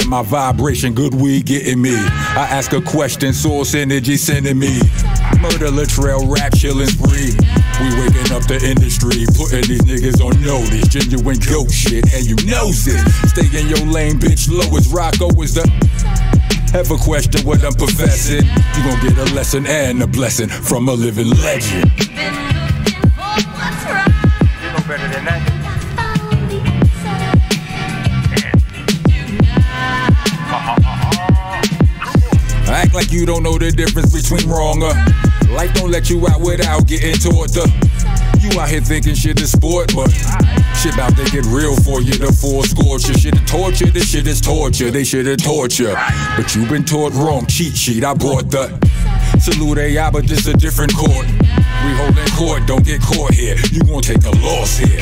Feeling my vibration, good weed getting me. I ask a question, source energy sending me. Murder, Latrell, rap, chillin' spree. We waking up the industry, putting these niggas on notice. Genuine goat shit, and you knows it. Stay in your lane, bitch, low as Rocco is the... Have a question what I'm professing. You gon' get a lesson and a blessing from a living legend. You know better than that. Act like you don't know the difference between wrong or life don't let you out without getting taught the. You out here thinking shit is sport, but shit about to get real for you. The full scorcher, shit is torture, this shit is torture. They should have taught you, but you been taught wrong. Cheat sheet, I bought the salute AI, but this a different court. We holding court, don't get caught here. You gon' take a loss here.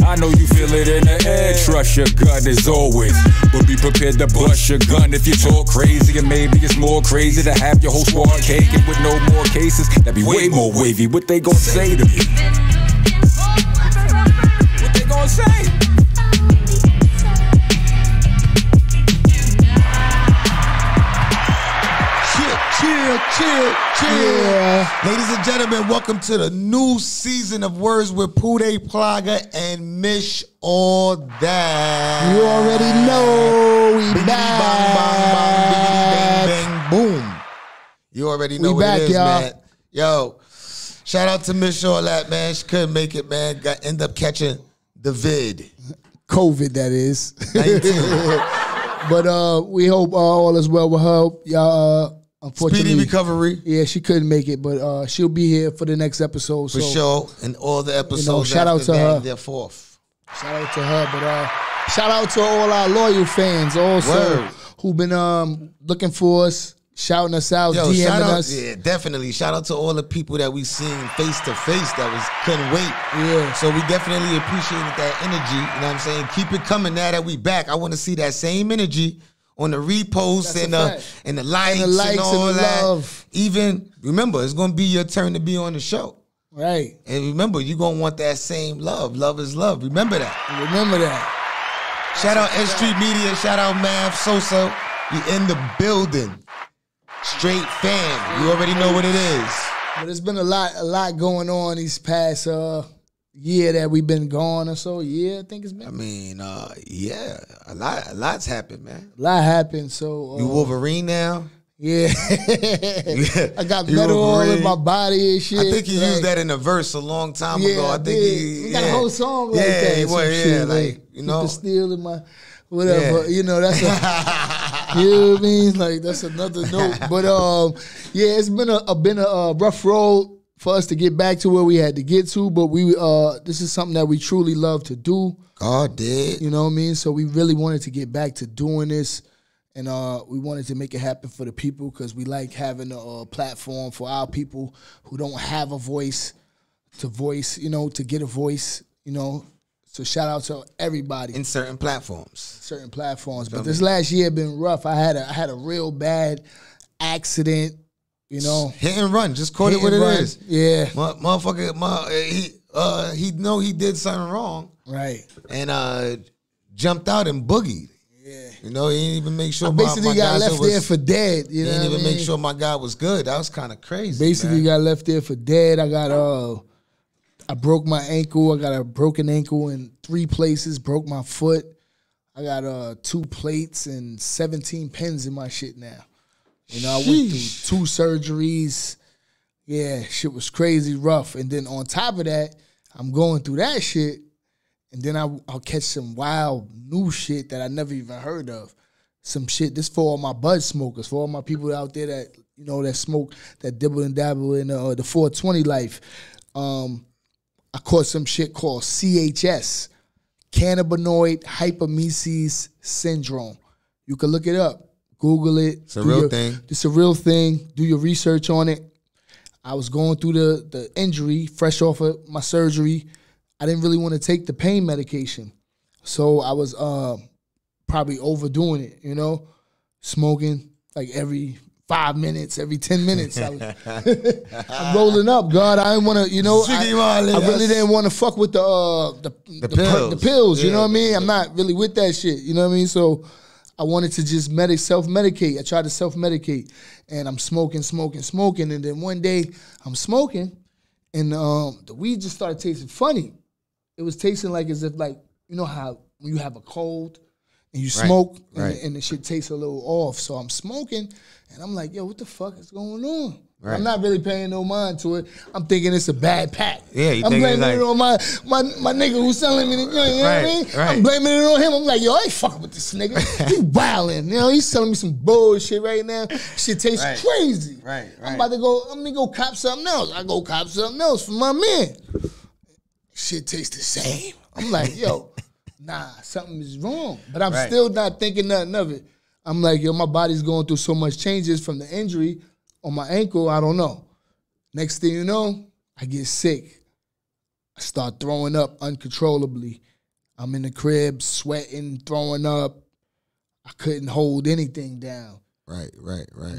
I know you feel it in the air. Trust your gut as always, but be prepared to bust your gun if you talk crazy. And maybe it's more crazy to have your whole squad caking with no more cases. That'd be way more wavy. What they gon' say to me? What they gon' say? Chill. Yeah. Ladies and gentlemen, welcome to the new season of Words with Pooday, Plaga, and Michalldat. You already know we Biggity back. Bang, bang, bang, boom. You already know We what back, it is, y'all. man. Yo, shout out to Michalldat, man. She couldn't make it, man. End up catching the vid. COVID, that is. 19. But we hope all is well with her. Y'all, unfortunately, Speedy recovery. Yeah, she couldn't make it, but she'll be here for the next episode. For sure. And all the episodes. You know, shout out after to that her. and their fourth. Shout out to her, but shout out to all our loyal fans also Word. who've been looking for us, shouting us out, Yo, DMing shout out, us. yeah, definitely. Shout out to all the people that we seen face to face that couldn't wait. Yeah. So we definitely appreciated that energy. You know what I'm saying? Keep it coming now that we back. I want to see that same energy on the reposts That's and a the fact. and the likes And the likes all and the that. love. Even remember, it's gonna be your turn to be on the show. Right. And remember, you're gonna want that same love. Love is love. Remember that. Remember that. Shout out S.STREET Media. Shout out Mav Sosa. You in the building. Straight fam. You already know what it is. But it's been a lot going on these past year that we've been gone or so. Yeah, I think it's been. I mean, yeah, a lot's happened, man. A lot happened. So You Wolverine now? yeah, I got metal all in my body and shit. I think he like, used that in a verse a long time Yeah, ago. I think he got a whole song like yeah, that. He some was, shit, like you keep know. the steel in my whatever. Yeah. You know, that's a. You know what I mean? Like that's another note. But yeah, it's been a rough road for us to get back to where we had to get to. But we this is something that we truly love to do. God did. You know what I mean? So we really wanted to get back to doing this. And we wanted to make it happen for the people because we like having a platform for our people who don't have a voice to voice, you know, to get a voice, you know. So shout out to everybody. In certain platforms. Certain platforms. But this last year been rough. I had a real bad accident, you know. Hit and run. Just call it Hit what and it run. is. Yeah. Motherfucker, he know he did something wrong. Right. And jumped out and boogied. Yeah. You know, he didn't even make sure I basically my got guy left was, there for dead. You He know didn't what even I mean? make sure my guy was good. That was kind of crazy. Basically man. got left there for dead. I got I broke my ankle. I got a broken ankle in 3 places. Broke my foot. I got 2 plates and 17 pins in my shit now. You know, I went through 2 surgeries. Yeah, shit was crazy rough. And then on top of that, I'm going through that shit. And then I'll catch some wild new shit that I never even heard of. Some shit. This for all my bud smokers, for all my people out there that, you know, that smoke, that dibble and dabble in the 420 life. I caught some shit called CHS, Cannabinoid Hyperemesis Syndrome. You can look it up. Google it. It's a real thing. It's a real thing. Do your research on it. I was going through the injury, fresh off of my surgery. I didn't really want to take the pain medication. So I was probably overdoing it, you know, smoking like every 5 minutes, every 10 minutes. I'm rolling up, God. I didn't want to, I really didn't want to fuck with the pills. You know what I mean? I'm not really with that shit. You know what I mean? So I wanted to just self-medicate. I tried to self-medicate, and I'm smoking, and then one day I'm smoking, and the weed just started tasting funny. It was tasting like as if how when you have a cold and you smoke and the shit tastes a little off. So I'm smoking, and I'm like, yo, what the fuck is going on? Right. I'm not really paying no mind to it. I'm thinking it's a bad pack. Yeah, I'm blaming it on my nigga who's selling me the joint. You know what I mean? Right. I'm blaming it on him. I'm like, yo, I ain't fucking with this nigga. He wildin'. He's selling me some bullshit right now. Shit tastes crazy. Right. I'm about to go cop something else. I go cop something else for my man. Shit tastes the same. I'm like, yo, nah, something is wrong. But I'm still not thinking nothing of it. I'm like, yo, my body's going through so much changes from the injury on my ankle, I don't know. Next thing you know, I get sick. I start throwing up uncontrollably. I'm in the crib, sweating, throwing up. I couldn't hold anything down. Right.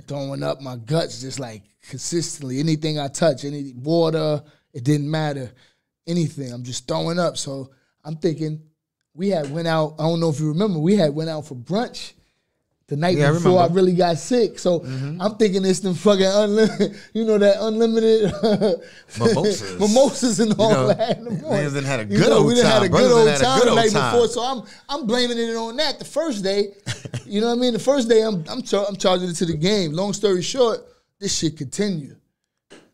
Throwing up my guts just like consistently. Anything I touch, any water, it didn't matter. Anything, I'm just throwing up. So I'm thinking, we had went out, I don't know if you remember, we had went out for brunch the night before I really got sick. So I'm thinking it's them fucking unlimited, that unlimited mimosas and all that in the morning. We had a good old time. We done had a good old time the night before. So I'm blaming it on that. The first day, you know what I mean? The first day I'm charging it to the game. Long story short, this shit continued.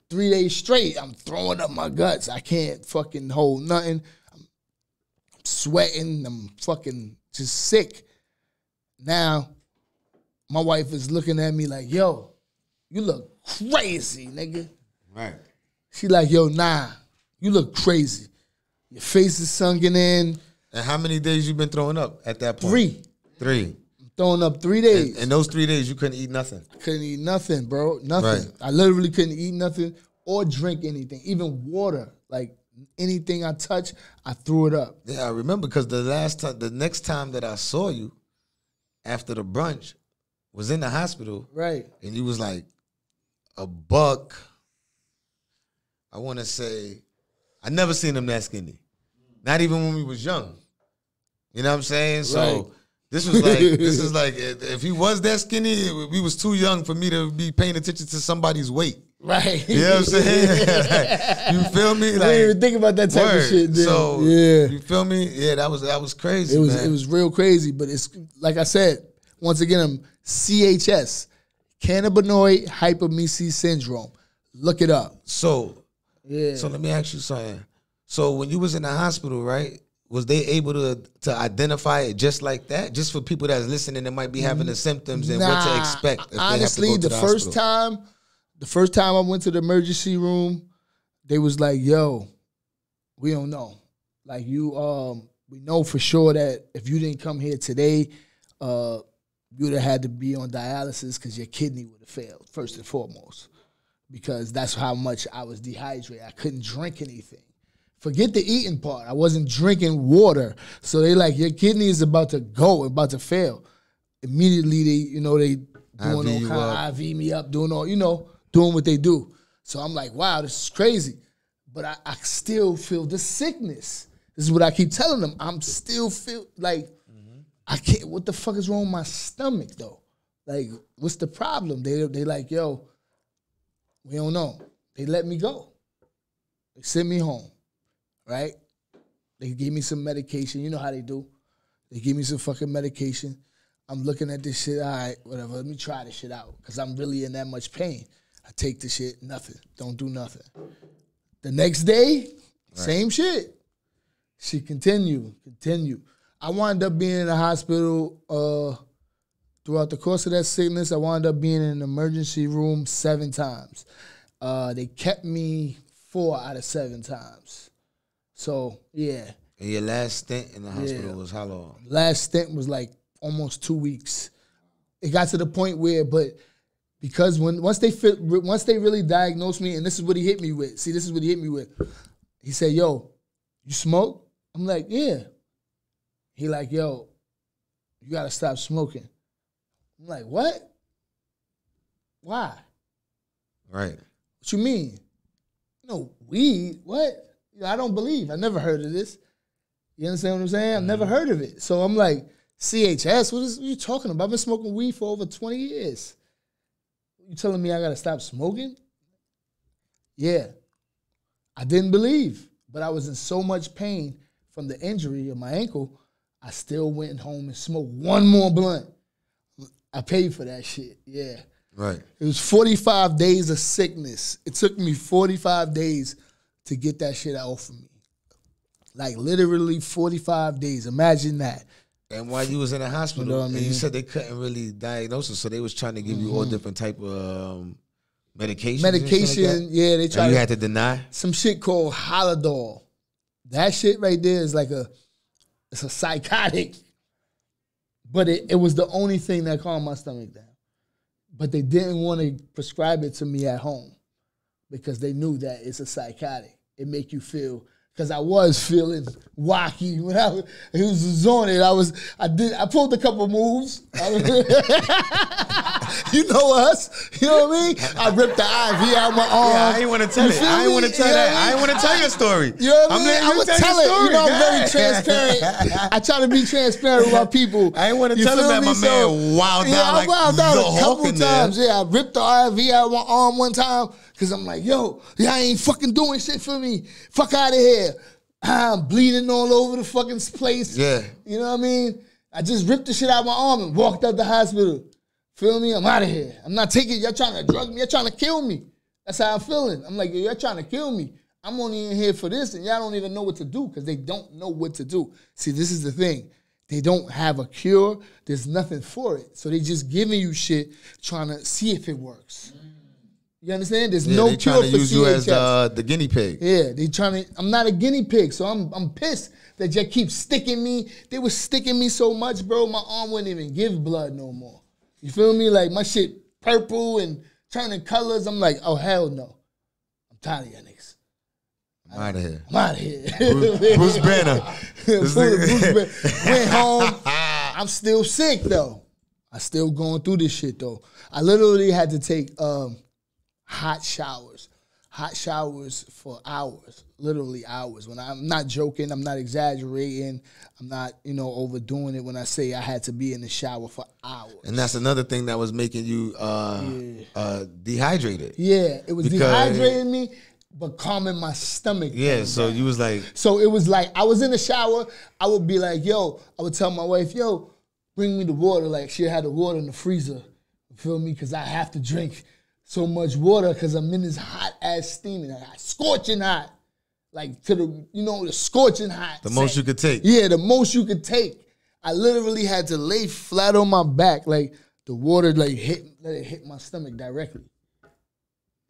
3 days straight, I'm throwing up my guts. I can't fucking hold nothing. I'm sweating. I'm fucking just sick. Now, my wife is looking at me like, yo, you look crazy, nigga. Right. She like, yo, nah, you look crazy. Your face is sunken in. And how many days you been throwing up at that point? 3. I'm throwing up 3 days. And those 3 days, you couldn't eat nothing? I couldn't eat nothing, bro. Nothing. Right. I literally couldn't eat nothing or drink anything, even water. Like, anything I touch, I threw it up. Yeah, I remember because the next time that I saw you after the brunch was in the hospital. Right. And you was like a buck. I want to say, I never seen him that skinny. Not even when we was young. You know what I'm saying? So this was like, if he was that skinny, we was too young for me to be paying attention to somebody's weight. Right. You know what I'm saying? You feel me? Like, I didn't even think about that type of shit. Then. So you feel me? Yeah, that was crazy. It was real crazy. But it's like I said, once again, I'm CHS, Cannabinoid Hyperemesis syndrome. Look it up. So let me ask you something. So when you was in the hospital, right? Was they able to identify it just like that? Just for people that's listening that might be having the symptoms and what to expect if honestly, they have to go to the first time I went to the emergency room, they was like, yo, we don't know. Like we know for sure that if you didn't come here today, you would have had to be on dialysis because your kidney would have failed, first and foremost. Because that's how much I was dehydrated. I couldn't drink anything. Forget the eating part. I wasn't drinking water. So they like, your kidney is about to go, about to fail. Immediately, they doing all kind of IV me up, doing all, doing what they do. So I'm like, wow, this is crazy. But I still feel the sickness. This is what I keep telling them. I'm still feel like, I can't, what the fuck is wrong with my stomach, though? Like, what's the problem? They like, yo, we don't know. They let me go. They sent me home, right? They gave me some medication. You know how they do. They give me some fucking medication. I'm looking at this shit, all right, whatever. Let me try this shit out because I'm really in that much pain. I take the shit, nothing. Don't do nothing. The next day, same shit. She continue. I wound up being in the hospital throughout the course of that sickness. I wound up being in an emergency room 7 times. They kept me 4 out of 7 times. So, yeah. And your last stint in the hospital was how long? Last stint was like almost 2 weeks. It got to the point where, because once they really diagnosed me, and this is what he hit me with. See, this is what he hit me with. He said, yo, you smoke? I'm like, yeah. He like, yo, you got to stop smoking. I'm like, what? Why? Right. What you mean? No, weed? What? I don't believe. I never heard of this. You understand what I'm saying? I've never heard of it. So I'm like, CHS? What are you talking about? I've been smoking weed for over 20 years. You telling me I got to stop smoking? Yeah. I didn't believe, but I was in so much pain from the injury of my ankle, I still went home and smoked one more blunt. I paid for that shit, yeah. Right. It was 45 days of sickness. It took me 45 days to get that shit off of me. Like literally 45 days. Imagine that. And while you was in the hospital, You know what I mean? and you said they couldn't really diagnose it, so they was trying to give you all different type of medication. Medication, yeah, they tried. You had to deny some shit called Haldol. That shit right there is like it's a psychotic. But it was the only thing that calmed my stomach down. But they didn't want to prescribe it to me at home because they knew that it's a psychotic. It make you feel, because I was feeling wacky when I was on it. I pulled a couple moves. You know us. You know what I mean? I ripped the IV out my arm. Yeah, I ain't want to tell it. I ain't want to tell that. I ain't want to tell your story. You know what I mean? I would tell it. Story. You know, I'm very transparent. I try to be transparent with my people. I ain't want to tell him that my man wilded out like I wilded out the a couple Hulk times. Yeah, I ripped the IV out my arm one time because I'm like, yo, y'all ain't fucking doing shit for me. Fuck out of here. I'm bleeding all over the fucking place. Yeah. You know what I mean? I just ripped the shit out my arm and walked out the hospital. Feel me? I'm out of here. I'm not taking, y'all trying to drug me. Y'all trying to kill me. That's how I'm feeling. I'm like, y'all trying to kill me. I'm only in here for this, and y'all don't even know what to do because they don't know what to do. See, this is the thing. They don't have a cure. There's nothing for it. So they just giving you shit trying to see if it works. You understand? There's no cure for CHS. They trying to use you as the guinea pig. Yeah, they trying to. I'm not a guinea pig, so I'm pissed that y'all keep sticking me. They was sticking me so much, bro. My arm wouldn't even give blood no more. You feel me? Like my shit purple and turning colors. I'm like, oh hell no. I'm tired of y'all niggas. I'm out of here. I'm out of here. Bruce Banner. Bruce Banner. Went home. I'm still sick though. I still going through this shit though. I literally had to take hot showers for hours, literally hours. When I'm not joking, I'm not exaggerating, I'm not, overdoing it when I say I had to be in the shower for hours. And that's another thing that was making you dehydrated. Yeah, it was dehydrating me, but calming my stomach. Yeah, so you was like... So it was like, I was in the shower, I would be like, I would tell my wife, bring me the water. Like, she had the water in the freezer, you feel me? Because I have to drink so much water because I'm in this hot ass steaming, scorching hot, like to the the scorching hot. The most you could take. Yeah, the most you could take. I literally had to lay flat on my back, like the water let it hit my stomach directly.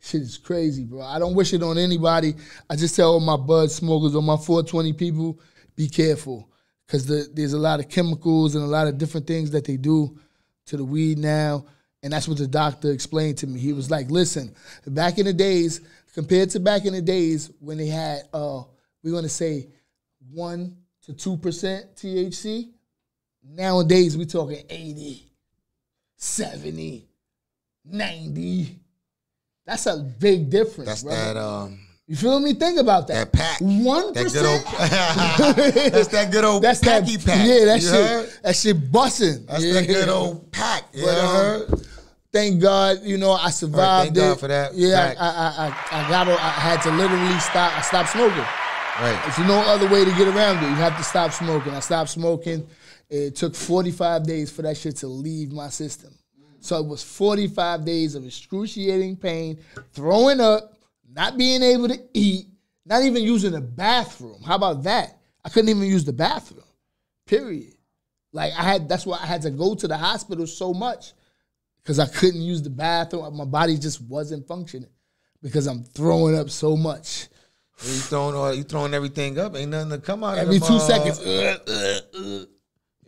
Shit is crazy, bro. I don't wish it on anybody. I just tell all my bud smokers, all my 420 people, be careful because there's a lot of chemicals and a lot of different things that they do to the weed now. And that's what the doctor explained to me. He was like, listen, back in the days, compared to back in the days when they had, we're going to say 1 to 2% THC, nowadays we're talking 80, 70, 90. That's a big difference, that's brother. That, you feel me? Think about that. That pack. 1%. That good old, that's that good old packy pack. Yeah, that shit busting. That's that good old pack. But, thank God, I survived thank God for that. Yeah, I had to literally stop. I stopped smoking. Right. There's no other way to get around it. You have to stop smoking. I stopped smoking. It took 45 days for that shit to leave my system. So it was 45 days of excruciating pain, throwing up, not being able to eat, not even using the bathroom. How about that? I couldn't even use the bathroom, period. Like that's why I had to go to the hospital so much because I couldn't use the bathroom. My body just wasn't functioning because I'm throwing up so much. You throwing everything up, ain't nothing to come out every of 2 seconds.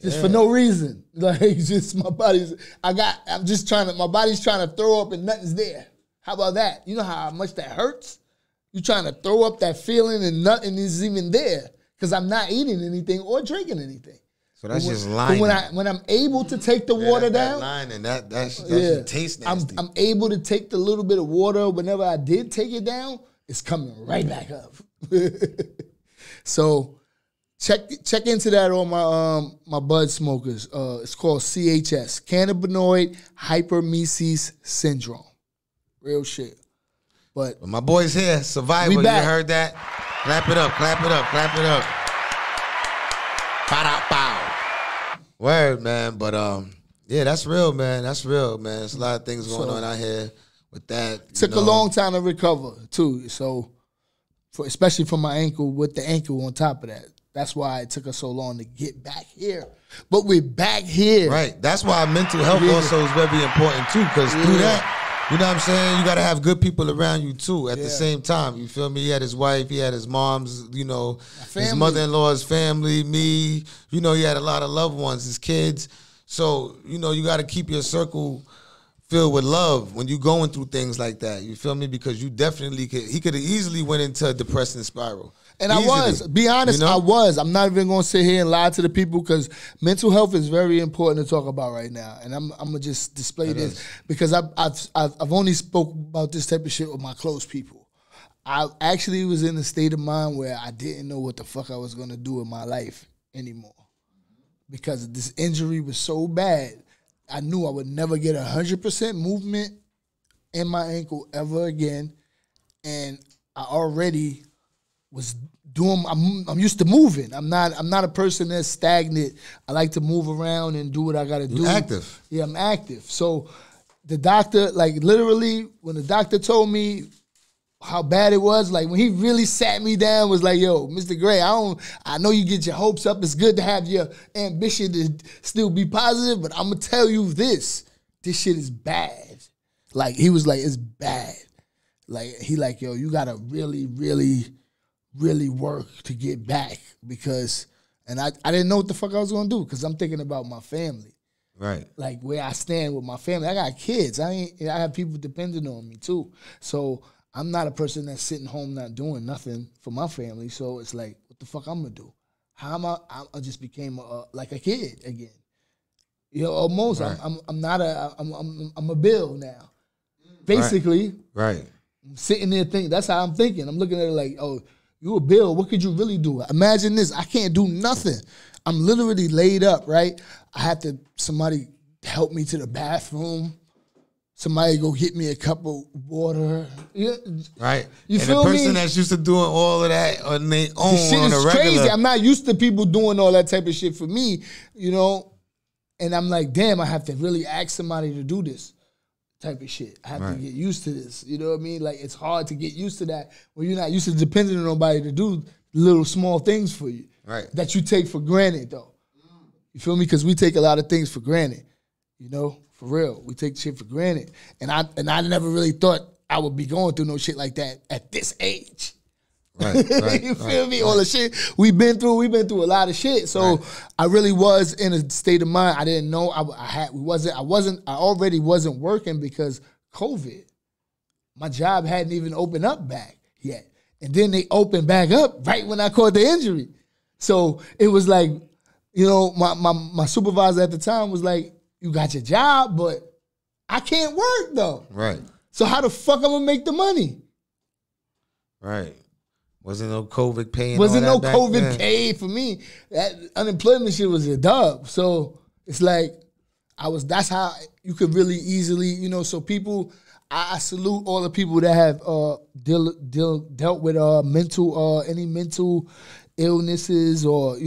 Just for no reason. Like just my body's my body's trying to throw up and nothing's there. How about that? You know how much that hurts? You trying to throw up that feeling and nothing is even there because I'm not eating anything or drinking anything. So that's just lining. When I'm able to take the water down, that line and that should taste nasty. I'm able to take the little bit of water. Whenever I did take it down, it's coming right back up. So check into that on my bud smokers. It's called CHS, Cannabinoid Hyperemesis Syndrome. Real shit. But my boys here, Survivor. You heard that? Clap it up, clap it up, clap it up. Pow. Word, man. But yeah, that's real, man. That's real, man. There's a lot of things going on out here with that. Took a long time to recover too. So, especially from my ankle, with the ankle on top of that. That's why it took us so long to get back here. But we're back here. Right. That's why mental health also is very important too, because through that, you know what I'm saying? You got to have good people around you, too, at the same time. You feel me? He had his wife. He had his mom's, his mother-in-law's family, me. He had a lot of loved ones, his kids. So, you got to keep your circle filled with love when you're going through things like that. You feel me? Because you definitely could. He could have easily went into a depressing spiral. And easily. I was. Be honest, I was. I'm not even going to sit here and lie to the people because mental health is very important to talk about right now. And I'm going to just display this because I've only spoke about this type of shit with my close people. I actually was in a state of mind where I didn't know what the fuck I was going to do in my life anymore because this injury was so bad. I knew I would never get 100% movement in my ankle ever again. And I already was doing, I'm used to moving. I'm not a person that's stagnant. I like to move around and do what I gotta do. You're active. Yeah, I'm active. So the doctor, like literally, when the doctor told me how bad it was, like when he really sat me down, was like, yo, Mr. Gray, I know you get your hopes up. It's good to have your ambition to still be positive, but I'm gonna tell you this shit is bad. Like he was like, it's bad. Like he like, yo, you gotta really, really, really work to get back because, and I didn't know what the fuck I was gonna do because I'm thinking about my family. Right. Like where I stand with my family. I got kids. I have people depending on me too. So I'm not a person that's sitting home not doing nothing for my family. So it's like, what the fuck I'm gonna do? How am I just became like a kid again. Almost. Right. I'm a bill now. Basically. Right. I'm sitting there thinking, that's how I'm thinking. I'm looking at it like, oh, you a bill, what could you really do? Imagine this, I can't do nothing. I'm literally laid up, right? I had to, somebody help me to the bathroom. Somebody go get me a cup of water. Yeah. Right. You and feel the me? person that's used to doing all of that on their own the shit on is a regular. crazy. I'm not used to people doing all that type of shit for me, And I'm like, damn, I have to really ask somebody to do this type of shit. I have to get used to this. You know what I mean? Like, it's hard to get used to that when you're not used to depending on nobody to do little small things for you. Right. That you take for granted, though. You feel me? Because we take a lot of things for granted. For real. We take shit for granted. And I never really thought I would be going through no shit like that at this age. Right. You feel me? All the shit we've been through a lot of shit. So I really was in a state of mind. I didn't know I already wasn't working because COVID. My job hadn't even opened up back yet. And then they opened back up right when I caught the injury. So it was like, my supervisor at the time was like, you got your job, but I can't work though. Right. So how the fuck I'm gonna make the money? Right. Wasn't no COVID paying. Wasn't no COVID paid for me. That unemployment shit was a dub. So it's like that's how you could really easily, so people, I salute all the people that have dealt with any mental illnesses or,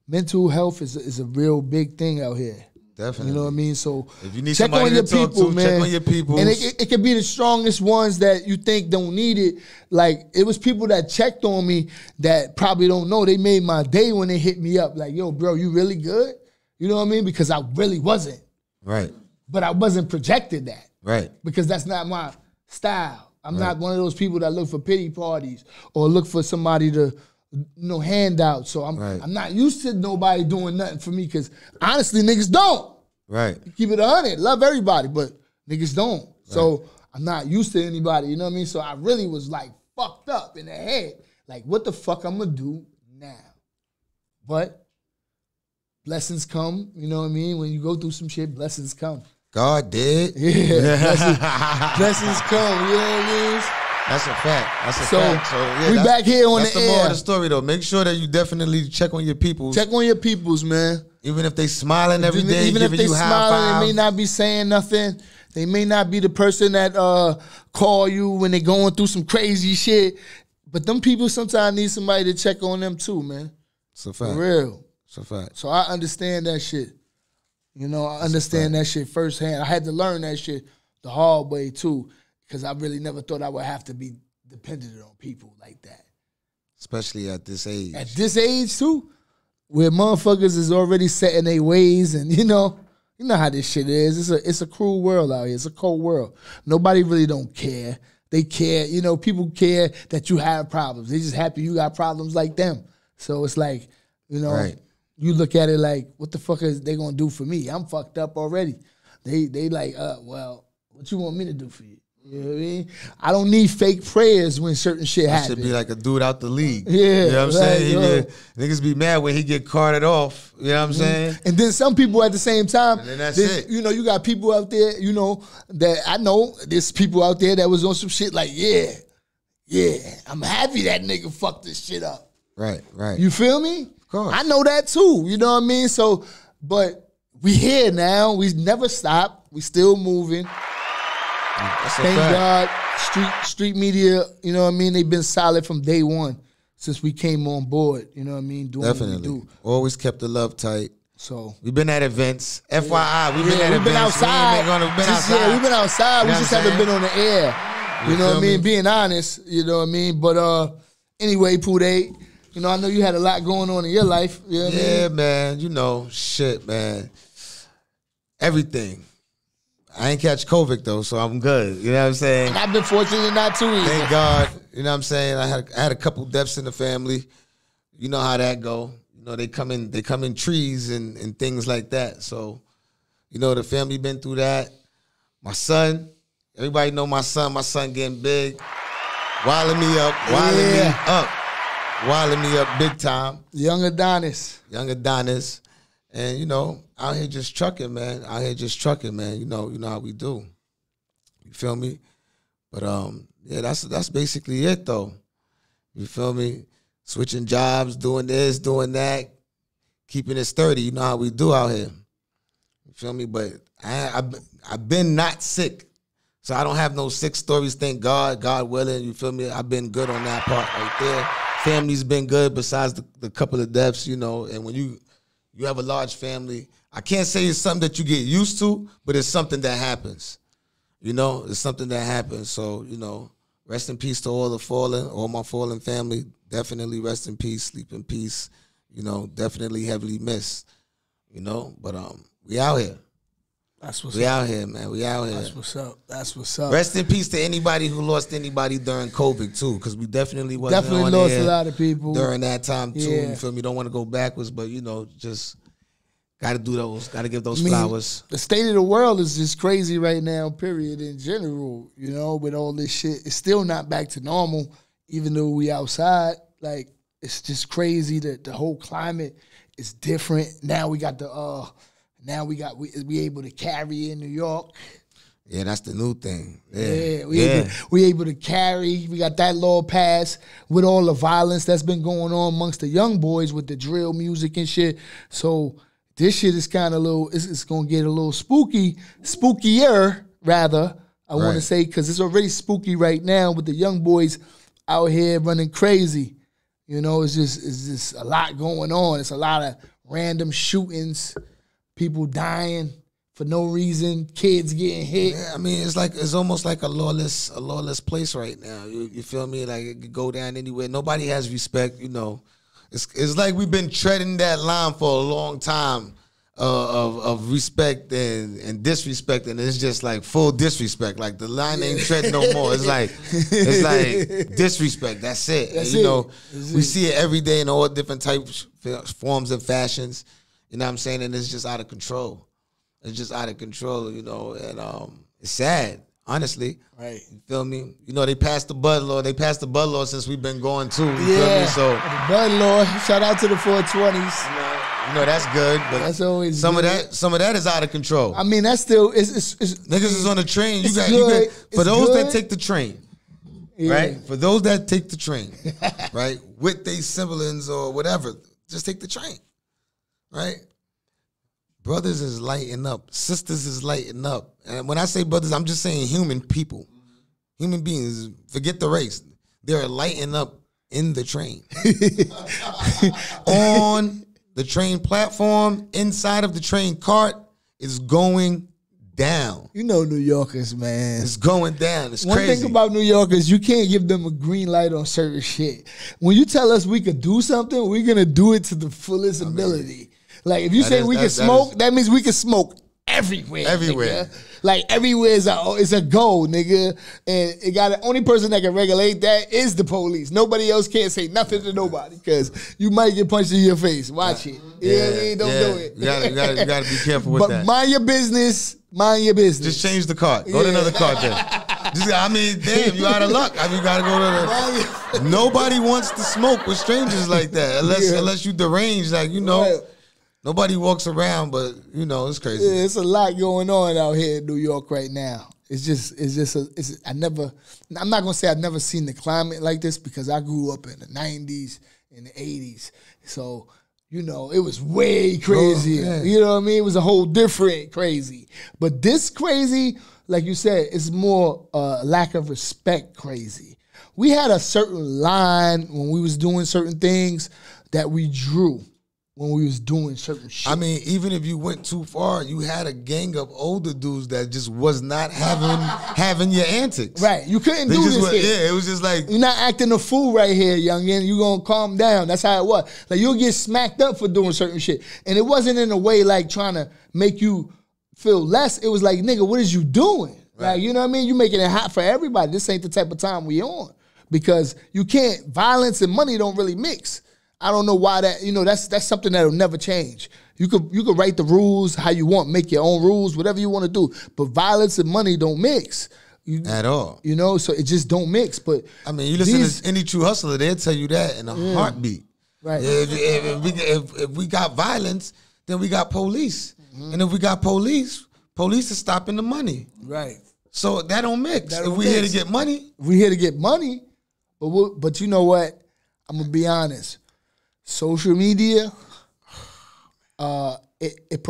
mental health is a real big thing out here. Definitely. You know what I mean? So if you need somebody to talk to, check on your people. And it could be the strongest ones that you think don't need it. Like, it was people that checked on me that probably don't know. They made my day when they hit me up. Like, yo, bro, you really good? You know what I mean? Because I really wasn't. Right. But I wasn't projected that. Right. Because that's not my style. I'm not one of those people that look for pity parties or look for somebody to handouts. So I'm not used to nobody doing nothing for me because honestly, niggas don't. Right. Keep it 100. Love everybody, but niggas don't. Right. So I'm not used to anybody, you know what I mean? So I really was like fucked up in the head. Like, what the fuck I'm gonna do now? But blessings come. You know what I mean? When you go through some shit, blessings come. God did. Yeah, blessings come. You know what I mean? That's a fact. That's a fact. So yeah, we back here on the air. That's the moral of the story, though. Make sure that you definitely check on your peoples. Check on your peoples, man. Even if they smiling every day, even if they you smiling, they may not be saying nothing. They may not be the person that call you when they going through some crazy shit. But them people sometimes need somebody to check on them too, man. It's a fact. For real. It's a fact. So I understand that shit. You know, I understand that shit firsthand. I had to learn that shit the hard way too, because I really never thought I would have to be dependent on people like that. Especially at this age. At this age too, where motherfuckers is already set in their ways, and you know how this shit is. It's a cruel world out here. It's a cold world. Nobody really don't care. They care, you know, people care that you have problems. They just happy you got problems like them. So it's like, you know, right. You look at it like, what the fuck is they gonna do for me? I'm fucked up already. They like, well, what you want me to do for you? You know what I mean? I don't need fake prayers when certain shit happens. Should be like a dude out the league. Yeah. You know what I'm saying? Niggas be mad when he get carted off. You know what I'm saying? And then some people at the same time, and then that's it. You know, you got people out there, you know, that I know there's people out there that was on some shit like, yeah, I'm happy that nigga fucked this shit up. Right. You feel me? Of course. I know that too. You know what I mean? So, but we here now. We never stop. We still moving. Thank God, street media, you know what I mean? They've been solid from day one since we came on board, you know what I mean? Doing Definitely. what we do. Always kept the love tight. So we've been at events. FYI, we've been at we've events. been outside. Yeah, we've been outside. We just haven't been on the air. You know what I mean? me? Being honest, you know what I mean? But anyway, Pooday, you know, I know you had a lot going on in your life. You know what I mean? Man. You know, shit, man. Everything. I ain't catch COVID though, so I'm good. You know what I'm saying? And I've been fortunate not to either. Thank God. You know what I'm saying? I had a couple deaths in the family. You know how that go. You know, they come in trees and things like that. So, you know, the family been through that. My son, everybody know my son. My son getting big. Wilding me up big time. Young Adonis. And, you know, out here just trucking, man. You know how we do. You feel me? But yeah, that's basically it though. You feel me? Switching jobs, doing this, doing that, keeping it sturdy. You know how we do out here. You feel me? But I've been not sick. So I don't have no sick stories, thank God. God willing, you feel me? I've been good on that part right there. Family's been good besides the couple of deaths, you know. And when you have a large family, I can't say it's something that you get used to, but it's something that happens. You know, it's something that happens. So, you know, rest in peace to all my fallen family. Definitely rest in peace, sleep in peace. You know, definitely heavily missed. You know, but we out here. That's what's we up. out here, man. We out here. That's what's up. Rest in peace to anybody who lost anybody during COVID too, because we definitely wasn't on lost air a lot of people during that time too. Yeah. You feel me? Don't want to go backwards, but you know, just got to do those. Got to give those flowers. The state of the world is just crazy right now. Period. In general, you know, with all this shit, it's still not back to normal. Even though we outside, like it's just crazy that the whole climate is different. Now we got we able to carry in New York. Yeah, that's the new thing. We able to carry. We got that law passed with all the violence that's been going on amongst the young boys with the drill music and shit. So this shit is kind of it's going to get a little spookier rather, I want to say, because it's already spooky right now with the young boys out here running crazy. You know, it's just a lot going on. It's a lot of random shootings, people dying for no reason, kids getting hit. Yeah, I mean, it's almost like a lawless place right now. You feel me? Like it could go down anywhere. Nobody has respect. You know, it's like we've been treading that line for a long time of respect and disrespect, and it's just like full disrespect. Like the line ain't tread no more. It's like disrespect. That's it. We see it every day in all different types, forms, and fashions. You know what I'm saying? And it's just out of control. It's just out of control, you know, and it's sad, honestly. Right. You feel me? You know, they passed the bud law. They passed the bud law since we've been going too. You feel me? So the bud law. Shout out to the 420s. You know, that's good, but that's always some good. of that is out of control. I mean, that's still it's Niggas is on the train. It's good. For It's those good. that take the train, Yeah. right? For those that take the train, right, with their siblings or whatever, just take the train, right? Brothers is lighting up. Sisters is lighting up. And when I say brothers, I'm just saying human people. Human beings. Forget the race. They're lighting up in the train. On the train platform, inside of the train cart, is going down. You know New Yorkers, man. It's going down. It's One crazy. thing about New Yorkers, you can't give them a green light on certain shit. When you tell us we could do something, we're gonna do it to the fullest ability. Like if you say we can smoke, that means we can smoke everywhere. Everywhere. Nigga. Like everywhere is a go, nigga. And it got the only person that can regulate that is the police. Nobody else can't say nothing to nobody because you might get punched in your face. Watch it. You know what I mean? Don't do it. You gotta be careful with but that. mind your business. Mind your business. Just change the cart. Go to another cart then. I mean, damn, you out of luck. I mean, you gotta go to the. Nobody wants to smoke with strangers like that, unless you deranged, like you know. Right. Nobody walks around, but you know it's crazy. Yeah, it's a lot going on out here in New York right now. I'm not gonna say I've never seen the climate like this because I grew up in the 90s and the 80s, so you know it was way crazier. Oh, you know what I mean? It was a whole different crazy. But this crazy, like you said, is more lack of respect crazy. We had a certain line when we was doing certain things that we drew. When we was doing certain shit. I mean, even if you went too far, you had a gang of older dudes that just was not having your antics. Right. You couldn't do this shit. Yeah, it was just like... You're not acting a fool right here, youngin'. You gonna calm down. That's how it was. Like, you'll get smacked up for doing certain shit. And it wasn't in a way like trying to make you feel less. It was like, nigga, what is you doing? Right. Like, you know what I mean? You making it hot for everybody. This ain't the type of time we on. Because you can't... Violence and money don't really mix. I don't know why that, you know, that's something that'll never change. You could write the rules how you want, make your own rules, whatever you want to do. But violence and money don't mix. At all. You know, so it just don't mix. But I mean, you listen to any true hustler, they'll tell you that in a heartbeat. Right. If we got violence, then we got police. Mm-hmm. And if we got police is stopping the money. Right. So that don't mix. Here to get money. If we here to get money, but you know what? I'm going to be honest. Social media, it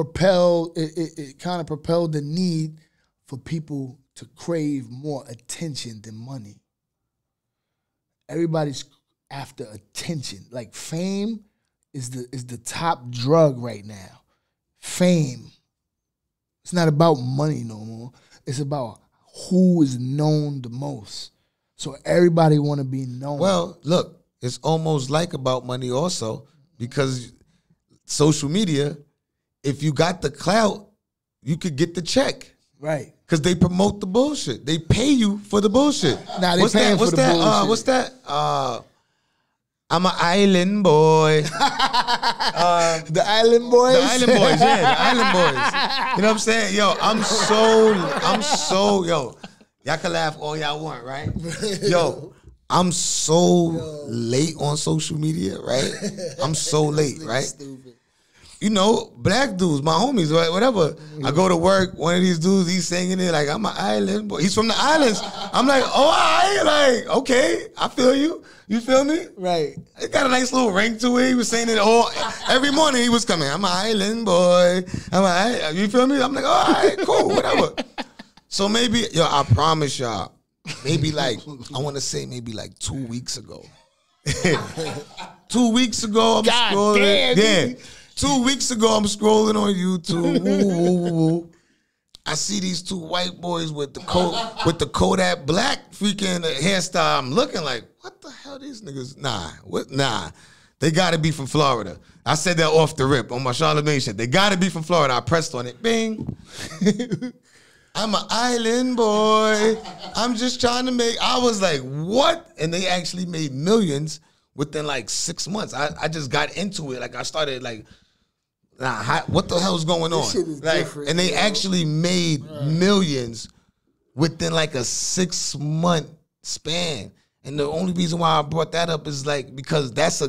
kind of propelled the need for people to crave more attention than money. Everybody's after attention. Like fame is the top drug right now. Fame. It's not about money no more. It's about who is known the most. So everybody want to be known. Well, look. It's almost like about money also because social media, if you got the clout, you could get the check. Right. Because they promote the bullshit. They pay you for the bullshit. Nah, they paying for the bullshit. What's that? I'm an island boy. The Island Boys? The Island Boys, yeah. The Island Boys. You know what I'm saying? Yo, I'm so, yo, y'all can laugh all y'all want, right? Yo. I'm so late on social media, right? I'm so late, right? Stupid. You know, black dudes, my homies, right? Whatever. I go to work, one of these dudes, he's singing it like, I'm an island boy. He's from the islands. I'm like, oh, I like, okay, I feel you. You feel me? Right. It got a nice little ring to it. He was saying it all, every morning he was coming, I'm an island boy. You feel me? I'm like, all right, cool, whatever. So maybe, yo, I promise y'all, maybe like, I want to say maybe like 2 weeks ago. 2 weeks ago, I'm scrolling. Damn, 2 weeks ago, I'm scrolling on YouTube. I see these two white boys with the Kodak Black freaking hairstyle. I'm looking like, what the hell these niggas? Nah. They got to be from Florida. I said that off the rip on my Charlamagne shit. They got to be from Florida. I pressed on it. Bing. I'm an island boy. I'm just trying to make. I was like, what? And they actually made millions within like 6 months. I just got into it. Like I started like, what the hell's going on? This shit is like, different, and they actually made millions within like a 6 month span. And the only reason why I brought that up is like because that's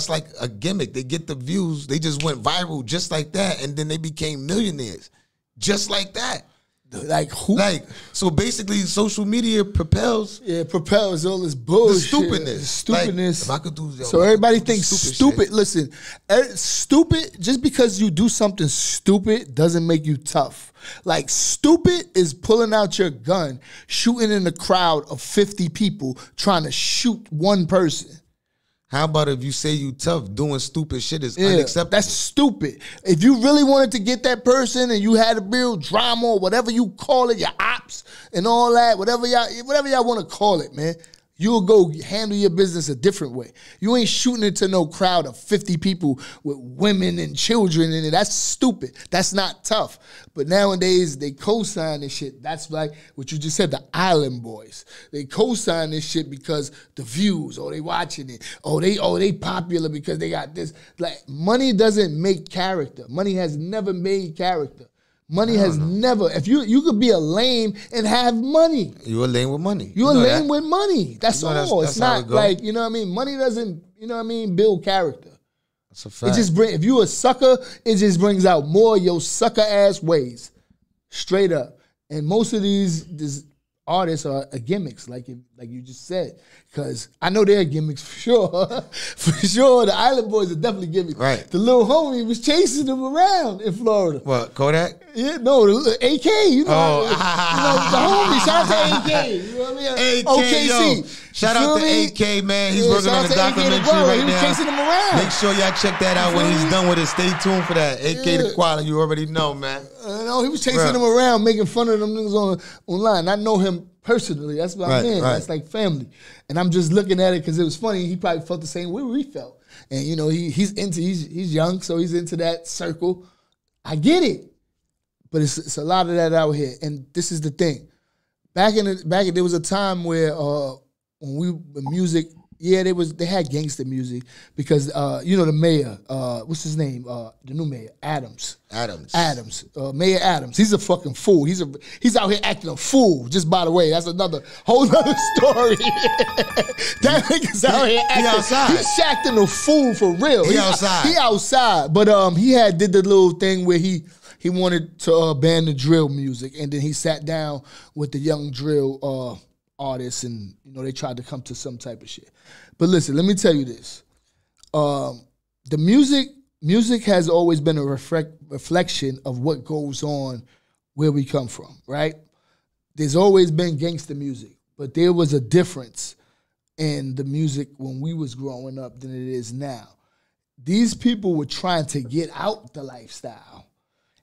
like a gimmick. They get the views. They just went viral just like that, and then they became millionaires just like that. Like who? Like so, basically, social media propels. Yeah, propels all this bullshit. The stupidness. The stupidness. Like, if I could do, so everybody thinks stupid. Listen, stupid. Just because you do something stupid doesn't make you tough. Like stupid is pulling out your gun, shooting in a crowd of 50 people, trying to shoot one person. How about if you say you tough, doing stupid shit is unacceptable? That's stupid. If you really wanted to get that person and you had a real drama or whatever you call it, your ops and all that, whatever y'all want to call it, man, you'll go handle your business a different way. You ain't shooting into no crowd of 50 people with women and children in it. That's stupid. That's not tough. But nowadays, they co-sign this shit. That's like what you just said, the Island Boys. They co-sign this shit because the views, or they watching it, they popular because they got this. Like, money doesn't make character. Money has never made character. Money has never. If you could be a lame and have money. You're a lame with money. You're a lame with money. That's all. That's it's not like, you know what I mean? Money doesn't, you know what I mean, build character. That's a fact. It just if you a sucker, it just brings out more of your sucker ass ways. Straight up. And most of these artists are gimmicks, like you just said. Because I know they're gimmicks for sure. For sure, the Island Boys are definitely gimmicks. Right. The little homie was chasing them around in Florida. What, Kodak? Yeah, no, the AK, you know. The homie, shout out to AK. You know what I mean? AK, OKC. yo. Shout out to AK, man. He's working on a documentary right now. He was chasing them around. Make sure y'all check that out when he's done with it. Stay tuned for that. AK the Quality, you already know, man. No, he was chasing them around, making fun of them niggas online. I know him personally. That's what I mean. That's like family. And I'm just looking at it because it was funny. He probably felt the same way we felt. And you know, he's young, so he's into that circle. I get it, but it's a lot of that out here. And this is the thing. Back there was a time where when music, they had gangster music because you know the mayor, what's his name? The new mayor, Adams. Mayor Adams. He's a fucking fool. He's out here acting a fool. Just by the way, that's another whole other story. That nigga's out here acting. He outside. He's acting a fool for real. He outside. He outside. But he did the little thing where he wanted to ban the drill music, and then he sat down with the young drill artists, and you know they tried to come to some type of shit. But listen, let me tell you this: the music has always been a reflection of what goes on where we come from, right? There's always been gangster music, but there was a difference in the music when we was growing up than it is now. These people were trying to get out the lifestyle.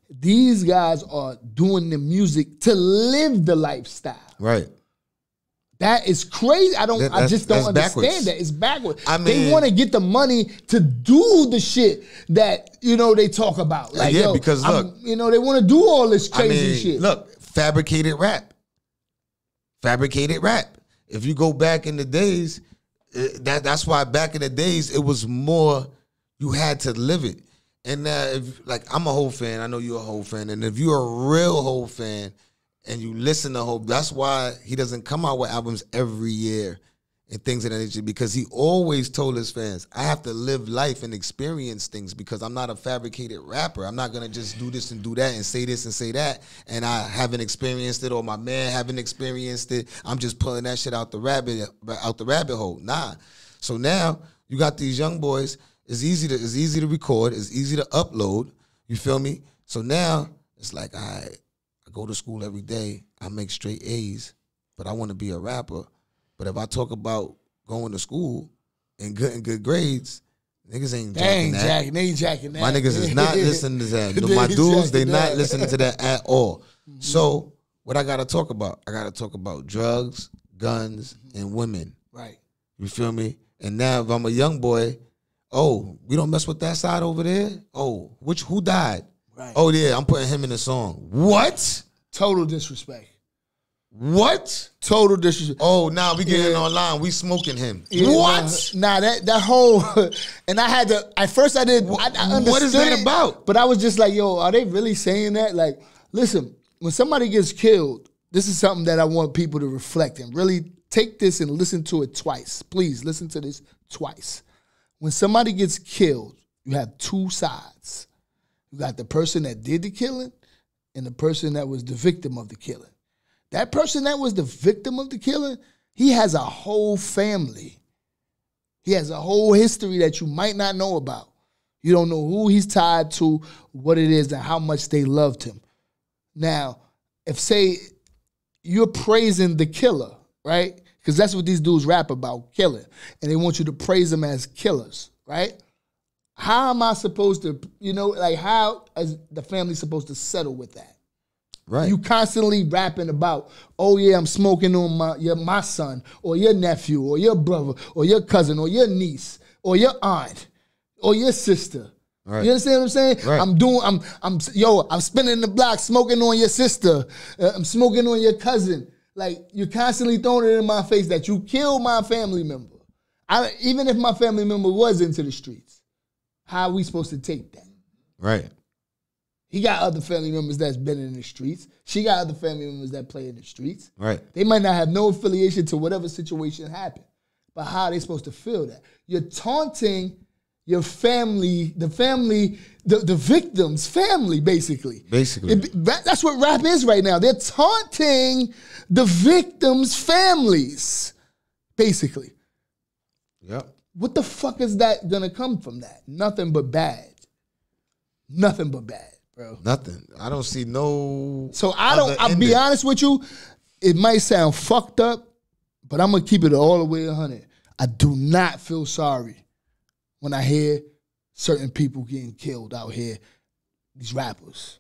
These guys are doing the music to live the lifestyle. Right. That is crazy. I just don't understand backwards. that. It's backwards. I mean, they want to get the money to do the shit that, you know, they talk about. Like, yeah, because look, you know, they want to do all this crazy shit. Look, fabricated rap. If you go back in the days, that's why back in the days it was more. You had to live it. And if, like, I'm a Hov fan. I know you're a Hov fan. And if you're a real Hov fan and you listen to Hov, that's why he doesn't come out with albums every year and things of that nature, because he always told his fans, I have to live life and experience things because I'm not a fabricated rapper. I'm not going to just do this and do that and say this and say that and I haven't experienced it or my man haven't experienced it. I'm just pulling that shit out the rabbit hole. Nah. So now you got these young boys. It's easy to record. It's easy to upload. You feel me? So now it's like, all right, I go to school every day. I make straight A's, but I want to be a rapper. But if I talk about going to school and getting good grades, niggas ain't jacking that. They ain't jacking that. My niggas is not listening to that. My dudes, they not listening to that at all. Mm-hmm. So what I got to talk about? I got to talk about drugs, guns, and women. Right. You feel me? And now if I'm a young boy, oh, we don't mess with that side over there? Oh, who died? Right. Oh, yeah, I'm putting him in the song. What? Total disrespect. What? Total disrespect. Oh, now we getting online. We smoking him. Yeah, what? Nah, that whole... And I had to... At first I did... I understood what is that about? But I was just like, yo, are they really saying that? Like, listen, when somebody gets killed, this is something that I want people to reflect and really take this and listen to it twice. Please listen to this twice. When somebody gets killed, you have two sides. You got the person that did the killing and the person that was the victim of the killing. That person that was the victim of the killing, he has a whole family. He has a whole history that you might not know about. You don't know who he's tied to, what it is, and how much they loved him. Now, if, say, you're praising the killer, right? Because that's what these dudes rap about, killing. And they want you to praise them as killers, right? How am I supposed to, how is the family supposed to settle with that? Right. You constantly rapping about, oh yeah, I'm smoking on my son, or your nephew, or your brother, or your cousin, or your niece, or your aunt, or your sister. Right. You understand what I'm saying? Right. I'm spinning the block smoking on your sister. I'm smoking on your cousin. Like, you're constantly throwing it in my face that you killed my family member. Even if my family member was into the streets, how are we supposed to take that? Right. He got other family members that's been in the streets. She got other family members that play in the streets. Right. They might not have no affiliation to whatever situation happened. But how are they supposed to feel that? You're taunting your family, the victim's family, basically. That's what rap is right now. They're taunting the victims' families, basically. Yep. What the fuck is that gonna come from that? Nothing but bad. Nothing but bad, bro. Nothing. I don't see no. So I'll be honest with you, it might sound fucked up, but I'm gonna keep it all the way 100. I do not feel sorry when I hear certain people getting killed out here, these rappers.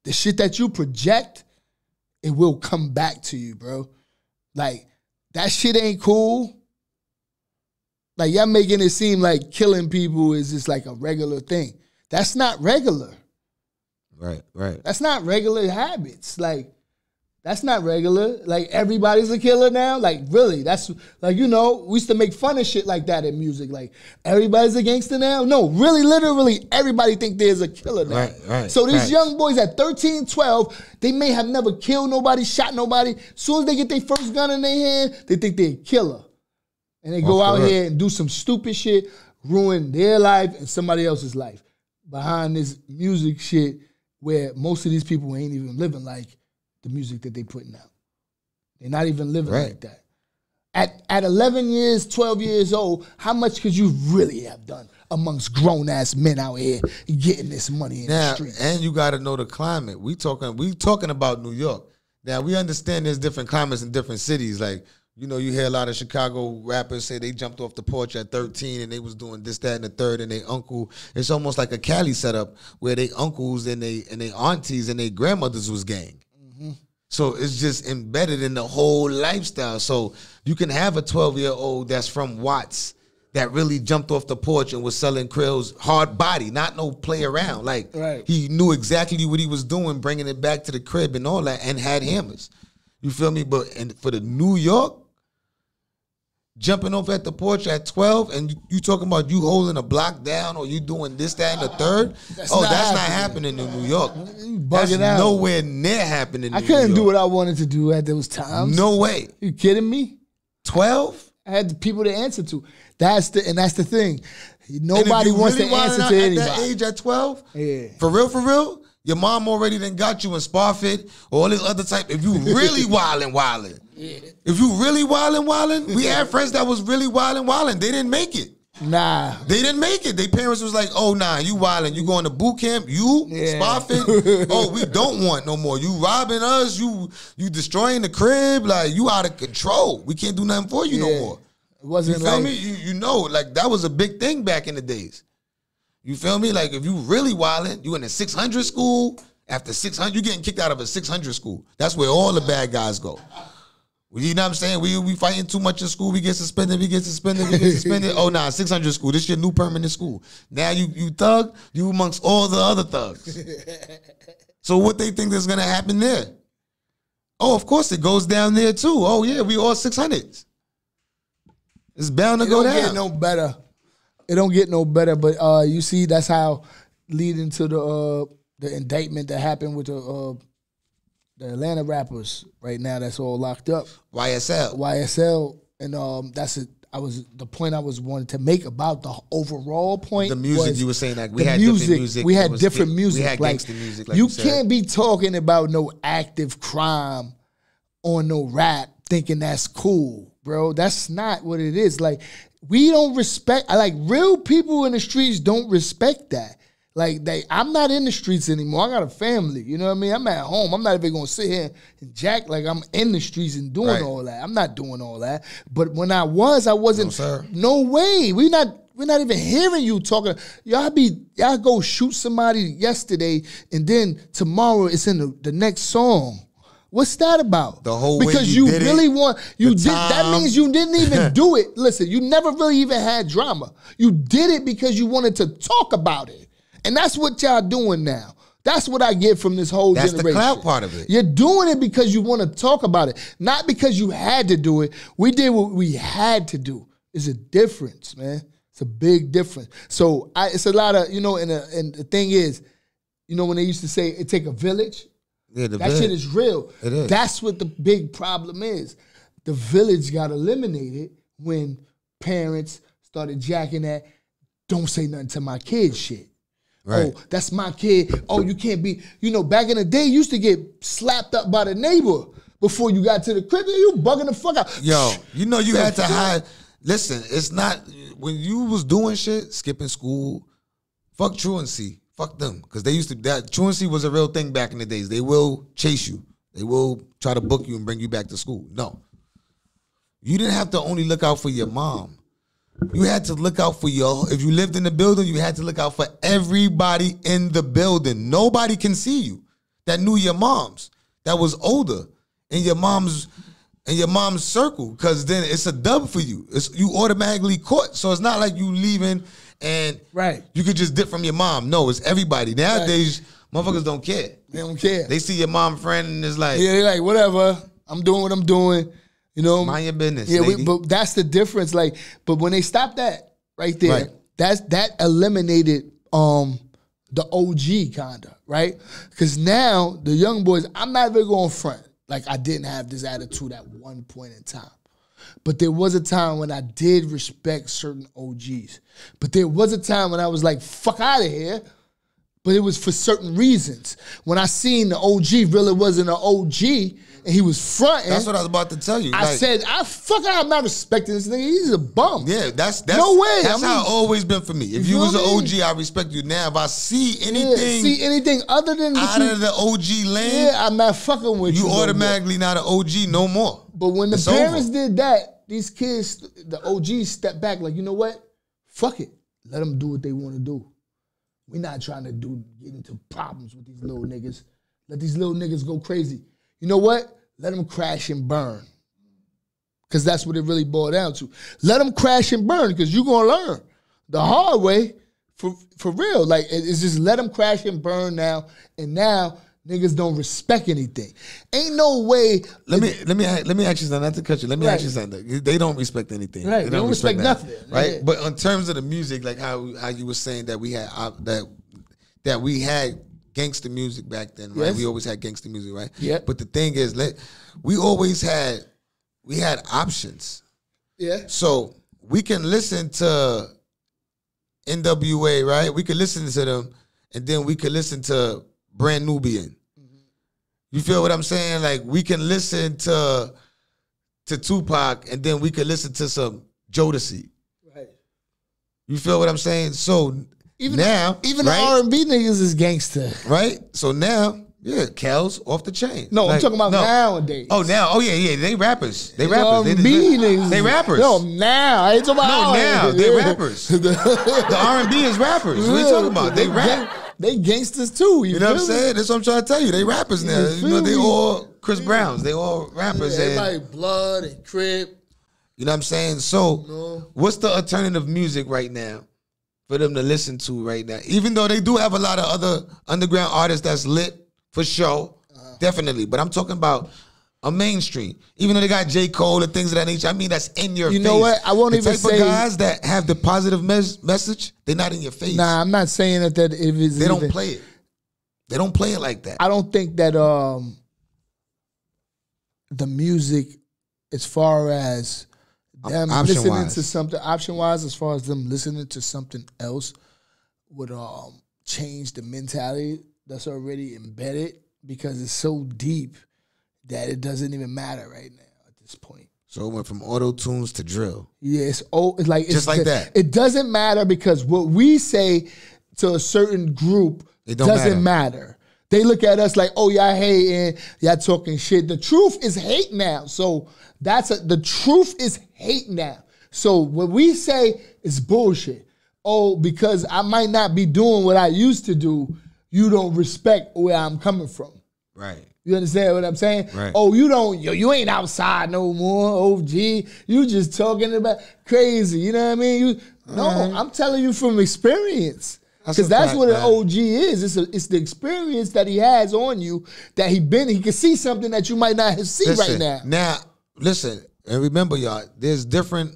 The shit that you project, it will come back to you, bro. Like, that shit ain't cool. Like, y'all making it seem like killing people is just like a regular thing. That's not regular. Right. That's not regular habits. Like, that's not regular. Like, everybody's a killer now. Like, really, that's like, we used to make fun of shit like that in music. Like, everybody's a gangster now. No, really, literally, everybody think there's a killer now. Right. So these young boys at 13, 12, they may have never killed nobody, shot nobody. As soon as they get their first gun in their hand, they think they're a killer. And they go out here and do some stupid shit, ruin their life and somebody else's life behind this music shit where most of these people ain't even living like the music that they putting out. They're not even living like that. At 11 years, 12 years old, how much could you really have done amongst grown-ass men out here getting this money in the streets? And you got to know the climate. We talking about New York. Now, we understand there's different climates in different cities. Like, you hear a lot of Chicago rappers say they jumped off the porch at 13 and they was doing this, that, and the third, and they uncle. It's almost like a Cali setup where they uncles and they aunties and they grandmothers was gang. Mm-hmm. So it's just embedded in the whole lifestyle. So you can have a 12-year-old that's from Watts that really jumped off the porch and was selling krills, hard body, not no play around. Like, he knew exactly what he was doing, bringing it back to the crib and all that, and had hammers. You feel me? And for the New York, jumping off at the porch at 12 and you talking about you holding a block down or you doing this, that, and the third? That's not happening in New York. That's nowhere near happening in New York. I couldn't do what I wanted to do at those times. No way. You kidding me? 12? I had the people to answer to. That's the thing. Nobody wants to answer to anybody. At that age at 12? Yeah. For real? Your mom already done got you in Sparfit or all this other type. If you really wildin'. Yeah. If you really wildin', we had friends that was really wildin'. They didn't make it. Nah. They didn't make it. Their parents was like, oh, nah, you wildin'. You going to boot camp? Sparfit? Oh, we don't want no more. You robbing us. You destroying the crib. Like, you out of control. We can't do nothing for you no more. It wasn't you feel me? You know, like, that was a big thing back in the days. You feel me? Like, if you really wildin', you in a 600 school. After 600, you getting kicked out of a 600 school. That's where all the bad guys go. You know what I'm saying? We fighting too much in school. We get suspended. Oh, nah, 600 school. This your new permanent school. Now you thug. You amongst all the other thugs. So what they think is going to happen there? Oh, of course it goes down there too. Oh, yeah, we all 600s. It's bound to go down. It don't get no better. It don't get no better. But you see, that's how leading to the indictment that happened with the the Atlanta rappers right now that's all locked up. YSL. And that's it. The point I was wanting to make about the overall point. The music you were saying, like we had different music. We had different music. We had gangster music. Like you can't be talking about no active crime on no rap thinking that's cool, bro. That's not what it is. Like we don't respect. Like real people in the streets don't respect that. Like I'm not in the streets anymore. I got a family. You know what I mean? I'm at home. I'm not even gonna sit here and jack like I'm in the streets and doing all that. I'm not doing all that. But when I wasn't. No, sir. No way. We're not even hearing you talking. Y'all go shoot somebody yesterday and then tomorrow it's in the next song. What's that about? The whole because way you did really it, want that means you didn't even do it. Listen, you never really even had drama. You did it because you wanted to talk about it. And that's what y'all doing now. That's what I get from this whole generation. That's the clout part of it. You're doing it because you want to talk about it, not because you had to do it. We did what we had to do. It's a difference, man. It's a big difference. So it's a lot of, and the thing is, when they used to say it take a village, that shit is real. It is. That's what the big problem is. The village got eliminated when parents started jacking that don't say nothing to my kid shit. Right. Oh, that's my kid. Oh, you can't be, back in the day, you used to get slapped up by the neighbor before you got to the crib. You bugging the fuck out. Yo, you had to hide. Listen, it's not, when you was doing shit, skipping school, fuck truancy. Fuck them. Because they used to, that truancy was a real thing back in the days. They will chase you. They will try to book you and bring you back to school. No. You didn't have to only look out for your mom. You had to look out for if you lived in the building, you had to look out for everybody in the building. Nobody can see you that knew your moms, that was older in your mom's circle, because then it's a dub for you. You automatically caught. So it's not like you leaving and you could just dip from your mom. No, it's everybody. Nowadays, motherfuckers don't care. They don't care. They see your mom friend and it's like, yeah, they're like, whatever, I'm doing what I'm doing. Mind your business. Yeah, lady. but that's the difference. Like, but when they stopped that right there, that eliminated the OG kinda, right? Because now the young boys, I'm not even going front. Like I didn't have this attitude at one point in time. But there was a time when I did respect certain OGs. But there was a time when I was like, fuck out of here. But it was for certain reasons. When I seen the OG really wasn't an OG and he was fronting. That's what I was about to tell you. I said, I'm not respecting this nigga. He's a bum. Yeah, that's no way. That's how it's always been for me. If you was an OG, I respect you. Now, if I see anything, other than out of the OG lane, I'm not fucking with you. You automatically not an OG no more. But when the parents did that, these kids, the OGs stepped back like, you know what? Fuck it. Let them do what they want to do. We're not trying to get into problems with these little niggas. Let these little niggas go crazy. You know what? Let them crash and burn. Because that's what it really boiled down to. Let them crash and burn because you're going to learn the hard way for real. Like, it's just let them crash and burn now. And now niggas don't respect anything. Ain't no way. Let me ask you something. Not to cut you. Let me ask you something. They don't respect anything. Right. They don't respect nothing. Right. Yeah. But in terms of the music, like how you were saying that we had that we had gangster music back then, right? Yes. We always had gangster music, right? Yeah. But the thing is, we had options. Yeah. So we can listen to NWA, right? We could listen to them, and then we could listen to Brand Nubian. Mm-hmm. You feel what I'm saying? Like we can listen to Tupac, and then we could listen to some Jodeci. Right. You feel what I'm saying? So even now, the R&B niggas is gangster, right? So now, yeah, Kel's off the chain. No, I'm talking about nowadays. Oh, now, yeah, they rappers. They rappers. They rappers. No, now I ain't talking about. No, now they rappers. The R&B is rappers. What are you talking about? They rap. They gangsters too. You know what I'm saying? That's what I'm trying to tell you. They rappers now. They all Chris Browns. They all rappers. Yeah, everybody Blood and Crip. You know what I'm saying? So, what's the alternative music right now for them to listen to right now? Even though they do have a lot of other underground artists that's lit for show, definitely. But I'm talking about a mainstream. Even though they got J. Cole and things of that nature, I mean that's in your face. You know what? I won't even say the type of guys that have the positive message, they're not in your face. Nah, I'm not saying that if it's they don't play it. They don't play it like that. I don't think that the music, as far as them listening to something, option-wise, as far as them listening to something else, would change the mentality that's already embedded, because it's so deep that it doesn't even matter right now at this point. So it went from auto-tunes to drill. Yeah, it's like just like that. It doesn't matter, because what we say to a certain group doesn't matter. They look at us like, oh, y'all hating, y'all talking shit. The truth is hate now. So the truth is hate now. So what we say is bullshit. Oh, because I might not be doing what I used to do, you don't respect where I'm coming from. Right. You understand what I'm saying? Right. Oh, you ain't outside no more, OG. You just talking about crazy. You know what I mean? I'm telling you from experience. Because that's what an OG is. It's the experience that he has on you, that he can see something that you might not see right now. Now, listen, and remember, y'all, there's different,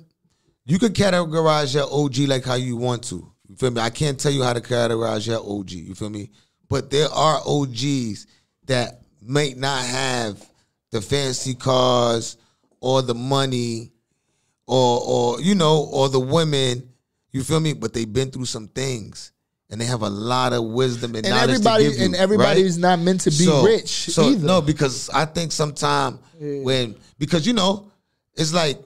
you could categorize your OG like how you want to. You feel me? I can't tell you how to categorize your OG. You feel me? But there are OGs that may not have the fancy cars or the money or the women, you feel me? But they've been through some things, and they have a lot of wisdom and knowledge to give you. And everybody's right? not meant to be rich either. No, because I think sometimes because it's like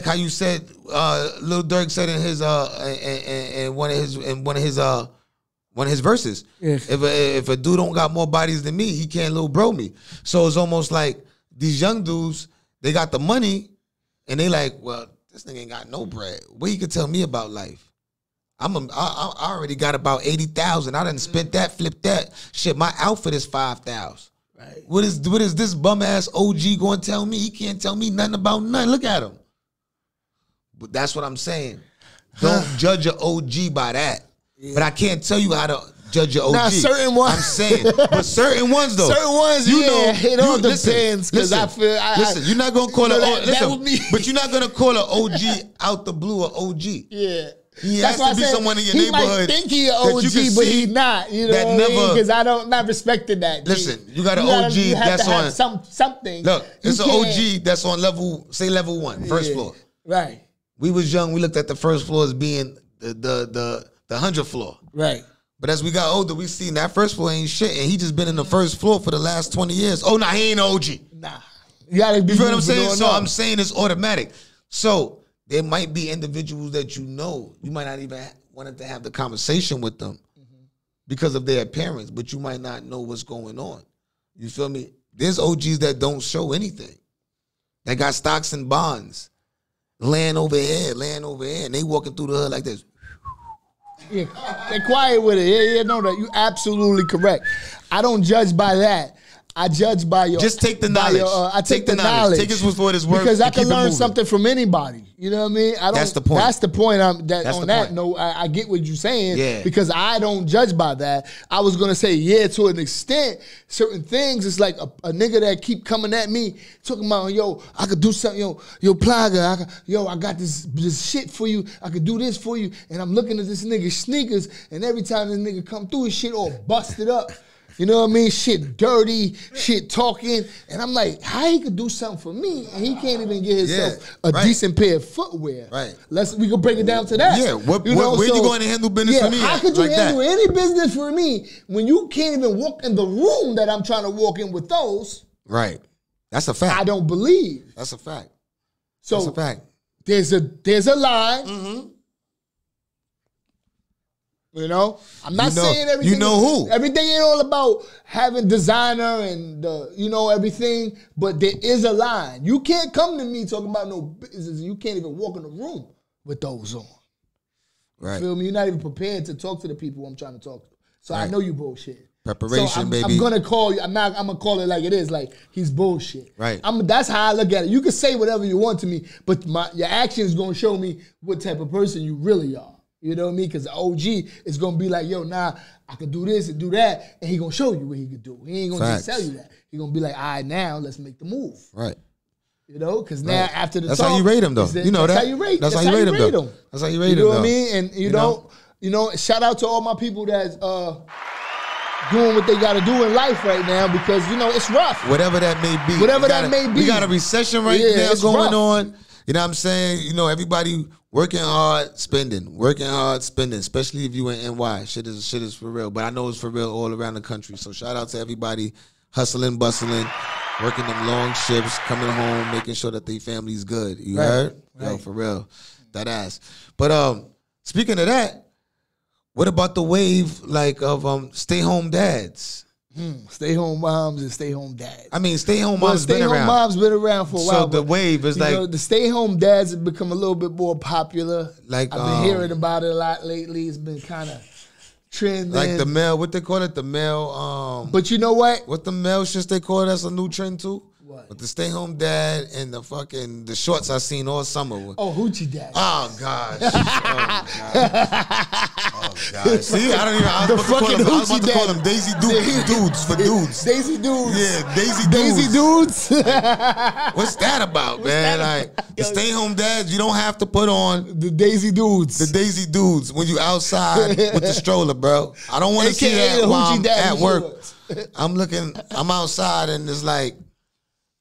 how you said, Lil Durk said in his in one of his verses. Yeah. If a dude don't got more bodies than me, he can't little bro me. So it's almost like these young dudes, they got the money, and they like, well, this nigga ain't got no bread. What you could tell me about life? I already got about 80,000. I done spent that, flipped that. Shit, my outfit is 5,000. Right. What is this bum ass OG going to tell me? He can't tell me nothing about nothing. Look at him. But that's what I'm saying. Don't judge your OG by that. Yeah. But I can't tell you how to judge your OG. Now, certain ones. I'm saying. But certain ones, though. Certain ones, it all depends. Because I feel... Listen, you're not going to call but you're not going to call an OG out the blue an OG. Yeah. He has to be someone in your neighborhood. He might think he an OG, but he's not. You know what I mean? Because I don't not respecting that. Listen, you got an OG that's on something. Look, it's an OG that's on level 1, first floor. Right. We was young. We looked at the first floor as being the 100th floor. Right. But as we got older, we seen that first floor ain't shit, and he just been in the first floor for the last 20 years. Oh, nah, he ain't an OG. Nah. You feel what I'm saying? So I'm saying it's automatic. So there might be individuals that you might not even want to have the conversation with them because of their appearance, but you might not know what's going on. You feel me? There's OGs that don't show anything. They got stocks and bonds, land over here, and they walking through the hood like this. Yeah, they're quiet with it. Yeah, no, that you absolutely correct. I don't judge by that. I judge by your... Just take the knowledge. I take the knowledge. Take it for what it's worth. Because I can learn something from anybody. You know what I mean? That's the point. That's the point. I get what you're saying. Yeah. Because I don't judge by that. I was going to say, to an extent, certain things, it's like a nigga that keep coming at me, talking about, yo, I could do something, yo, Plaga, I got this shit for you. I could do this for you. And I'm looking at this nigga's sneakers, and every time this nigga come through, his shit all busted up. You know what I mean? Shit dirty, shit talking. And I'm like, how he could do something for me and he can't even get himself a decent pair of footwear? Right. We can break it down to that. Yeah. Where you going to handle business for me? How could you handle any business for me when you can't even walk in the room that I'm trying to walk in with those? Right. That's a fact. I don't believe. That's a fact. So that's a fact. There's a line. Mm-hmm. You know, I'm not saying everything. You know who? Everything ain't all about having designer and everything, but there is a line. You can't come to me talking about no business. You can't even walk in the room with those on. Right? You feel me? You're not even prepared to talk to the people I'm trying to talk to. So I know you bullshit. Preparation, baby. I'm gonna call you. I'm gonna call it like it is. Like he's bullshit. Right. That's how I look at it. You can say whatever you want to me, but your actions gonna show me what type of person you really are. You know what I mean? Because the OG is going to be like, yo, I could do this and do that, and he going to show you what he could do. He ain't going to just tell you that. He going to be like, all right, now let's make the move. Right. You know? Because now after the That's talk, how you rate him, though. You know that's how you rate. That's how you rate him, though. That's how you rate him, though. You know what I mean? And, you know, shout out to all my people that's doing what they got to do in life right now because, you know, it's rough. Whatever that may be. We got a recession right now going on. You know what I'm saying? You know, everybody working hard, spending, especially if you in NY. Shit is for real. But I know it's for real all around the country. So shout out to everybody hustling, bustling, working them long shifts, coming home, making sure that their family's good. You heard? Right. Yo, for real. That ass. But speaking of that, what about the wave of stay-home dads? Stay-home moms and stay-home dads. I mean, stay-home moms been around. Stay-home moms been around for a while. So the wave is like... the stay-home dads have become a little bit more popular. Like I've been hearing about it a lot lately. It's been kind of trending. Like the male, what they call it? The male... But you know what? What the male shit they call it? That's a new trend too? What? With the stay-home dad and the shorts I seen all summer. Oh, hoochie dad. Oh, gosh. Oh, God. See, I don't even... I was about to call them Daisy Dudes for dudes. Daisy Dudes. Yeah, Daisy Dudes. Daisy Dudes. What's that about, man? Like, the stay-home dads, you don't have to put on... The Daisy Dudes. The Daisy Dudes when you outside with the stroller, bro. I don't want to see that while I'm at work. I'm outside and it's like...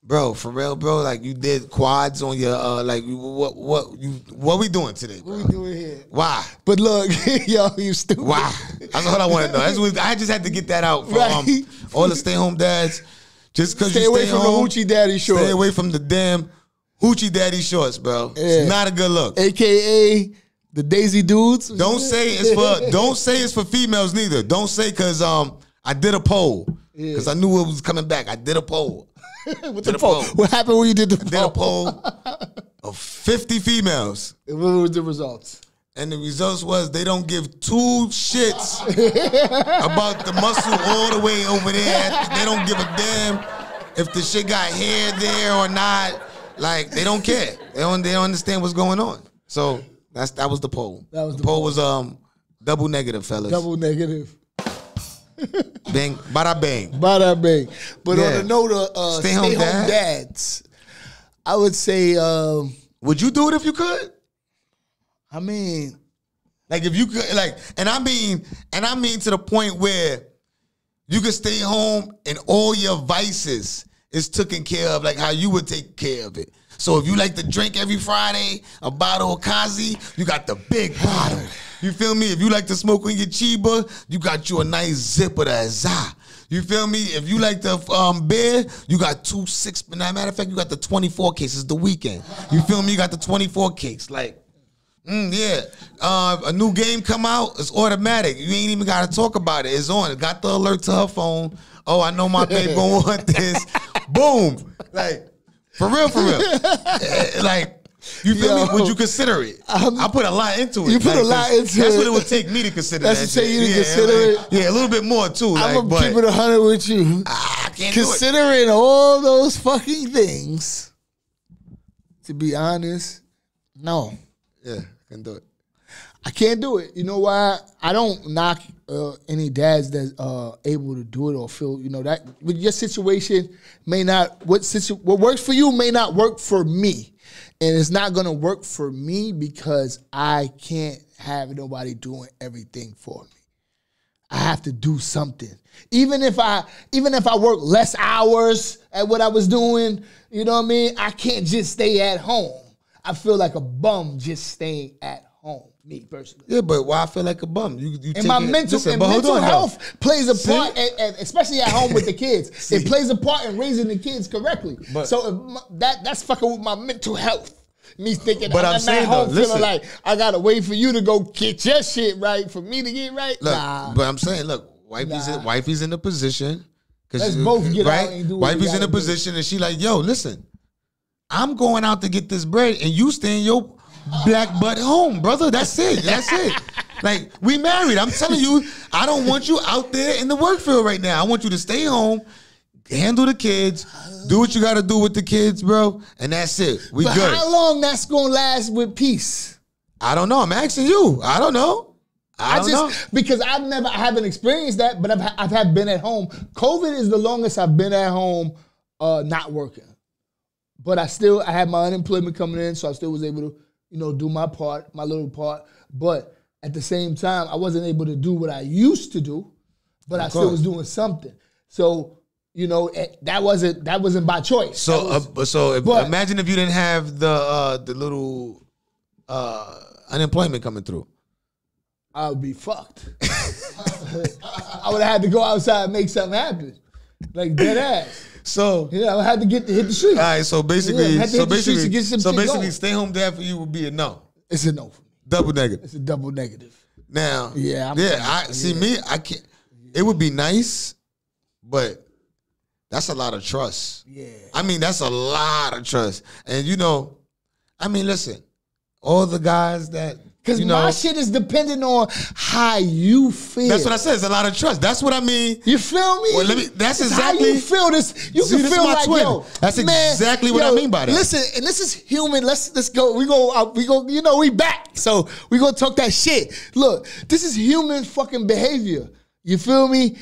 Bro, for real, bro. Like you did quads on your what we doing today, bro? What we doing here? Why? But look, yo, you stupid. Why? That's what I want to know. I just had to get that out for all the stay-home dads. Just because you stay away from home, the hoochie daddy shorts. Stay away from the damn hoochie daddy shorts, bro. Yeah. It's not a good look. AKA the Daisy Dudes. Don't say it's for females neither. Don't say because I did a poll because I knew it was coming back. I did a poll. What poll? What happened when you did the poll? I did a poll of 50 females. What was the results? And the results was they don't give two shits about the muscle all the way over there. They don't give a damn if the shit got hair there or not. Like, they don't care. They don't understand what's going on. So that was the poll. That was the poll was double negative, fellas. Double negative. Bang, bada bang. Bada bang. But on the note of stay-home dads, I would say... would you do it if you could? I mean... Like, if you could, like... And I mean to the point where you could stay home and all your vices is taken care of, like how you would take care of it. So if you like to drink every Friday, a bottle of Kazi, you got the big bottle. You feel me? If you like to smoke on your Chiba, you got you a nice zip of the Azah. You feel me? If you like the beer, you got 2 6. Matter of fact, you got the 24 cases the weekend. You feel me? You got the 24 case. Like, yeah. A new game come out, it's automatic. You ain't even got to talk about it. It's on. It got the alert to her phone. Oh, I know my babe gonna want this. Boom. Like, for real. Like, you feel me? Would you consider it? I put a lot into it. You put a lot into it. That's what it would take me to consider that. That's to say you to consider it? Yeah, a little bit more too. I'm going to keep it 100 with you. I can't Considering all those fucking things, to be honest, no. Yeah, I can do it. I can't do it. You know why? I don't knock any dads that's able to do it or feel, you know, that with your situation may not, what works for you may not work for me. And it's not going to work for me because I can't have nobody doing everything for me. I have to do something. Even if I work less hours at what I was doing, you know what I mean? I can't just stay at home. I feel like a bum just staying at home, me personally. Yeah, but why I feel like a bum? And my mental health plays a part, especially at home with the kids. It plays a part in raising the kids correctly. But, so that's fucking with my mental health. Me thinking I'm at home feeling like I gotta wait for you to go get your shit right for me to get right. Look, but I'm saying, look, wifey's in a position. Let's both get out and do what wifey's in a position and she like, yo, listen, I'm going out to get this bread and you stay in your black butt home, brother. That's it. Like, we married. I'm telling you, I don't want you out there in the work field right now. I want you to stay home, handle the kids, do what you got to do with the kids, bro, and that's it. We good. How long that's going to last with peace? I don't know. I'm asking you. I don't know. I don't know. Because I haven't experienced that, but I've been at home. COVID is the longest I've been at home not working. But I had my unemployment coming in, so I still was able to, you know, do my part, my little part. But at the same time, I wasn't able to do what I used to do but I still was doing something. So, you know, that wasn't by choice. So, imagine if you didn't have the little unemployment coming through. I would be fucked. I would have had to go outside and make something happen, like dead ass. So I had to hit the streets. All right, so basically, going. stay home dad for you would be a no. It's a no for me. Double negative. It's a double negative. Now, I can't. It would be nice, but that's a lot of trust. Yeah, I mean that's a lot of trust, and you know, I mean, listen, all the guys that. Because my shit is dependent on how you feel. That's what I said. It's a lot of trust. That's what I mean. You feel me? Well, that's exactly how you feel. This you can feel like twin. Yo. That's exactly what I mean by that. Listen, and this is human. Let's go. We go. You know, we back. So we gonna talk that shit. Look, this is human fucking behavior. You feel me?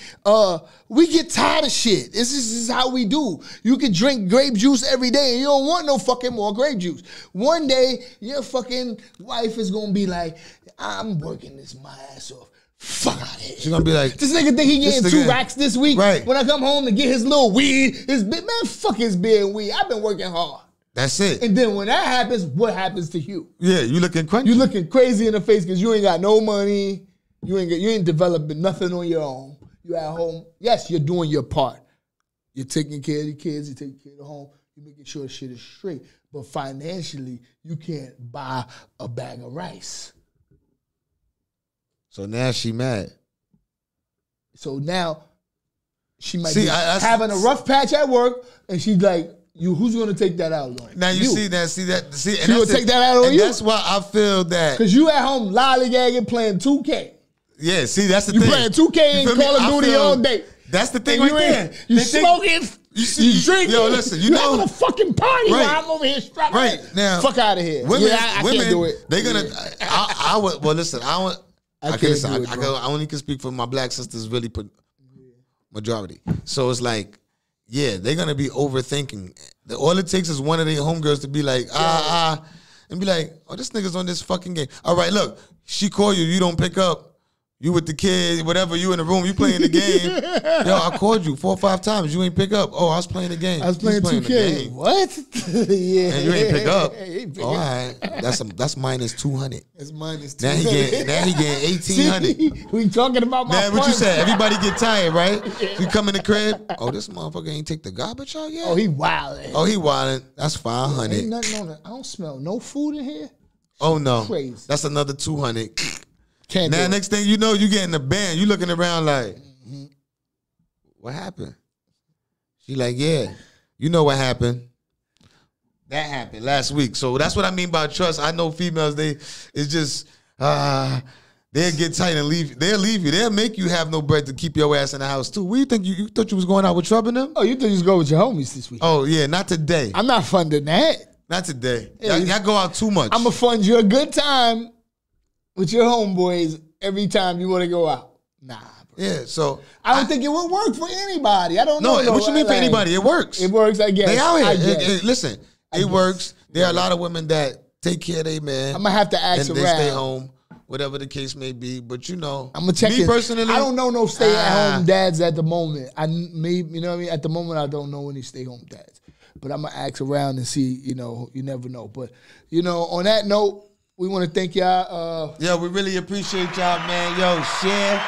We get tired of shit. This is how we do. You can drink grape juice every day and you don't want no fucking more grape juice. One day, your fucking wife is going to be like, I'm working my ass off. Fuck out of here. She's going to be like, this nigga think he getting 2 racks this week. Right. When I come home to get his little weed, man, fuck his beer and weed. I've been working hard. That's it. And then when that happens, what happens to you? Yeah, you looking crunchy. You looking crazy in the face because you ain't got no money. You ain't developing nothing on your own. You at home. Yes, you're doing your part. You're taking care of the kids. You're taking care of the home. You're making sure shit is straight. But financially, you can't buy a bag of rice. So now she mad. So now she might be having a rough patch at work, and she's like, who's going to take that out on? Now you see that. She going to take that out on you? That's why I feel that. Because you at home lollygagging playing 2K. Yeah, see, that's the thing. You playing 2K and Call of Duty all day. That's the thing right there. You smoking, you drinking. Yo, listen, you having a fucking party while I'm over here struggling. Right, now. Fuck out of here. Women, I can't do it. They're going to, I would, well, listen, I only can speak for my black sisters, really put majority. So it's like, yeah, they're going to be overthinking. All it takes is one of their homegirls to be like, and be like, oh, this nigga's on this fucking game. All right, look, she call you, you don't pick up. You with the kid, whatever, you in the room, you playing the game. Yo, I called you 4 or 5 times. You ain't pick up. Oh, I was playing the game. I was playing 2K. What? Yeah. And you ain't pick up. All right. That's minus 200. That's minus 200. Now he getting 1,800. We talking about my what you said. Everybody get tired, right? You come in the crib. Oh, this motherfucker ain't take the garbage out yet? Oh, he wildin'. Oh, he wildin'. That's 500. Ain't nothing on it. I don't smell no food in here. Oh, no. Crazy. That's another 200. Now, next thing you know, you get in the band. You looking around like, what happened? She like, yeah, you know what happened. That happened last week. So that's what I mean by trust. I know females, it's just, they'll get tight and leave. They'll leave you. They'll make you have no bread to keep your ass in the house too. What you think? You thought you was going out with Trouble them? Oh, you thought you was going with your homies this week? Oh, yeah, not today. I'm not funding that. Not today. Y'all go out too much. I'm going to fund you a good time with your homeboys every time you want to go out. Nah, bro. Yeah, so I don't think it would work for anybody. I don't know. No, what you mean for anybody? It works. It works, I guess. They out here. Listen, it works. There are a lot of women that take care of their man. I'm going to have to ask and around. They stay home, whatever the case may be. But you know, I'm going to check me personally. I don't know no stay-at-home dads at the moment. You know what I mean? At the moment, I don't know any stay-home dads. But I'm going to ask around and see, you know, you never know. But, you know, on that note, we want to thank y'all. Yo, we really appreciate y'all, man. Yo, share,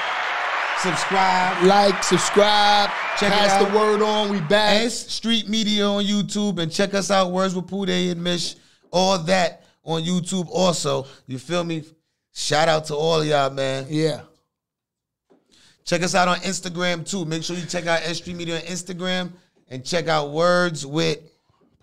subscribe. Like, subscribe. Pass the word on. We back. S.STREET Media on YouTube. And check us out, Words with Pooday and Mish. All that on YouTube also. You feel me? Shout out to all of y'all, man. Yeah. Check us out on Instagram, too. Make sure you check out S.STREET Media on Instagram. And check out Words with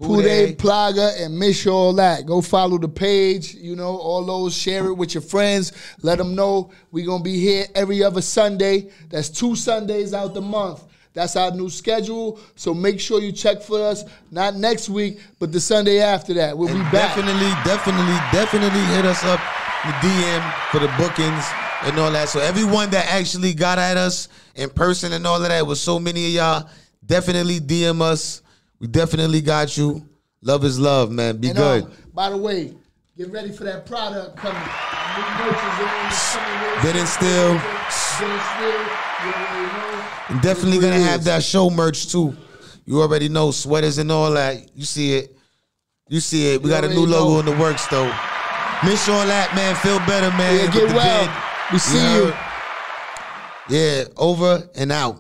Pooday, Plaga, and Michalldat. Go follow the page. You know, all those. Share it with your friends. Let them know we're going to be here every other Sunday. That's 2 Sundays out the month. That's our new schedule. So make sure you check for us. Not next week, but the Sunday after that. We'll be back. Definitely hit us up the DM for the bookings and all that. So everyone that actually got at us in person and all of that, with so many of y'all, definitely DM us. We definitely got you. Love is love, man. Be good. By the way, get ready for that product coming. New merch is in. Bid and still. And definitely gonna have that show merch too. You already know, sweaters and all that. You see it. You see it. We got a new logo in the works though. Michalldat, man. Feel better, man. Yeah, get well. We see you. Yeah, over and out.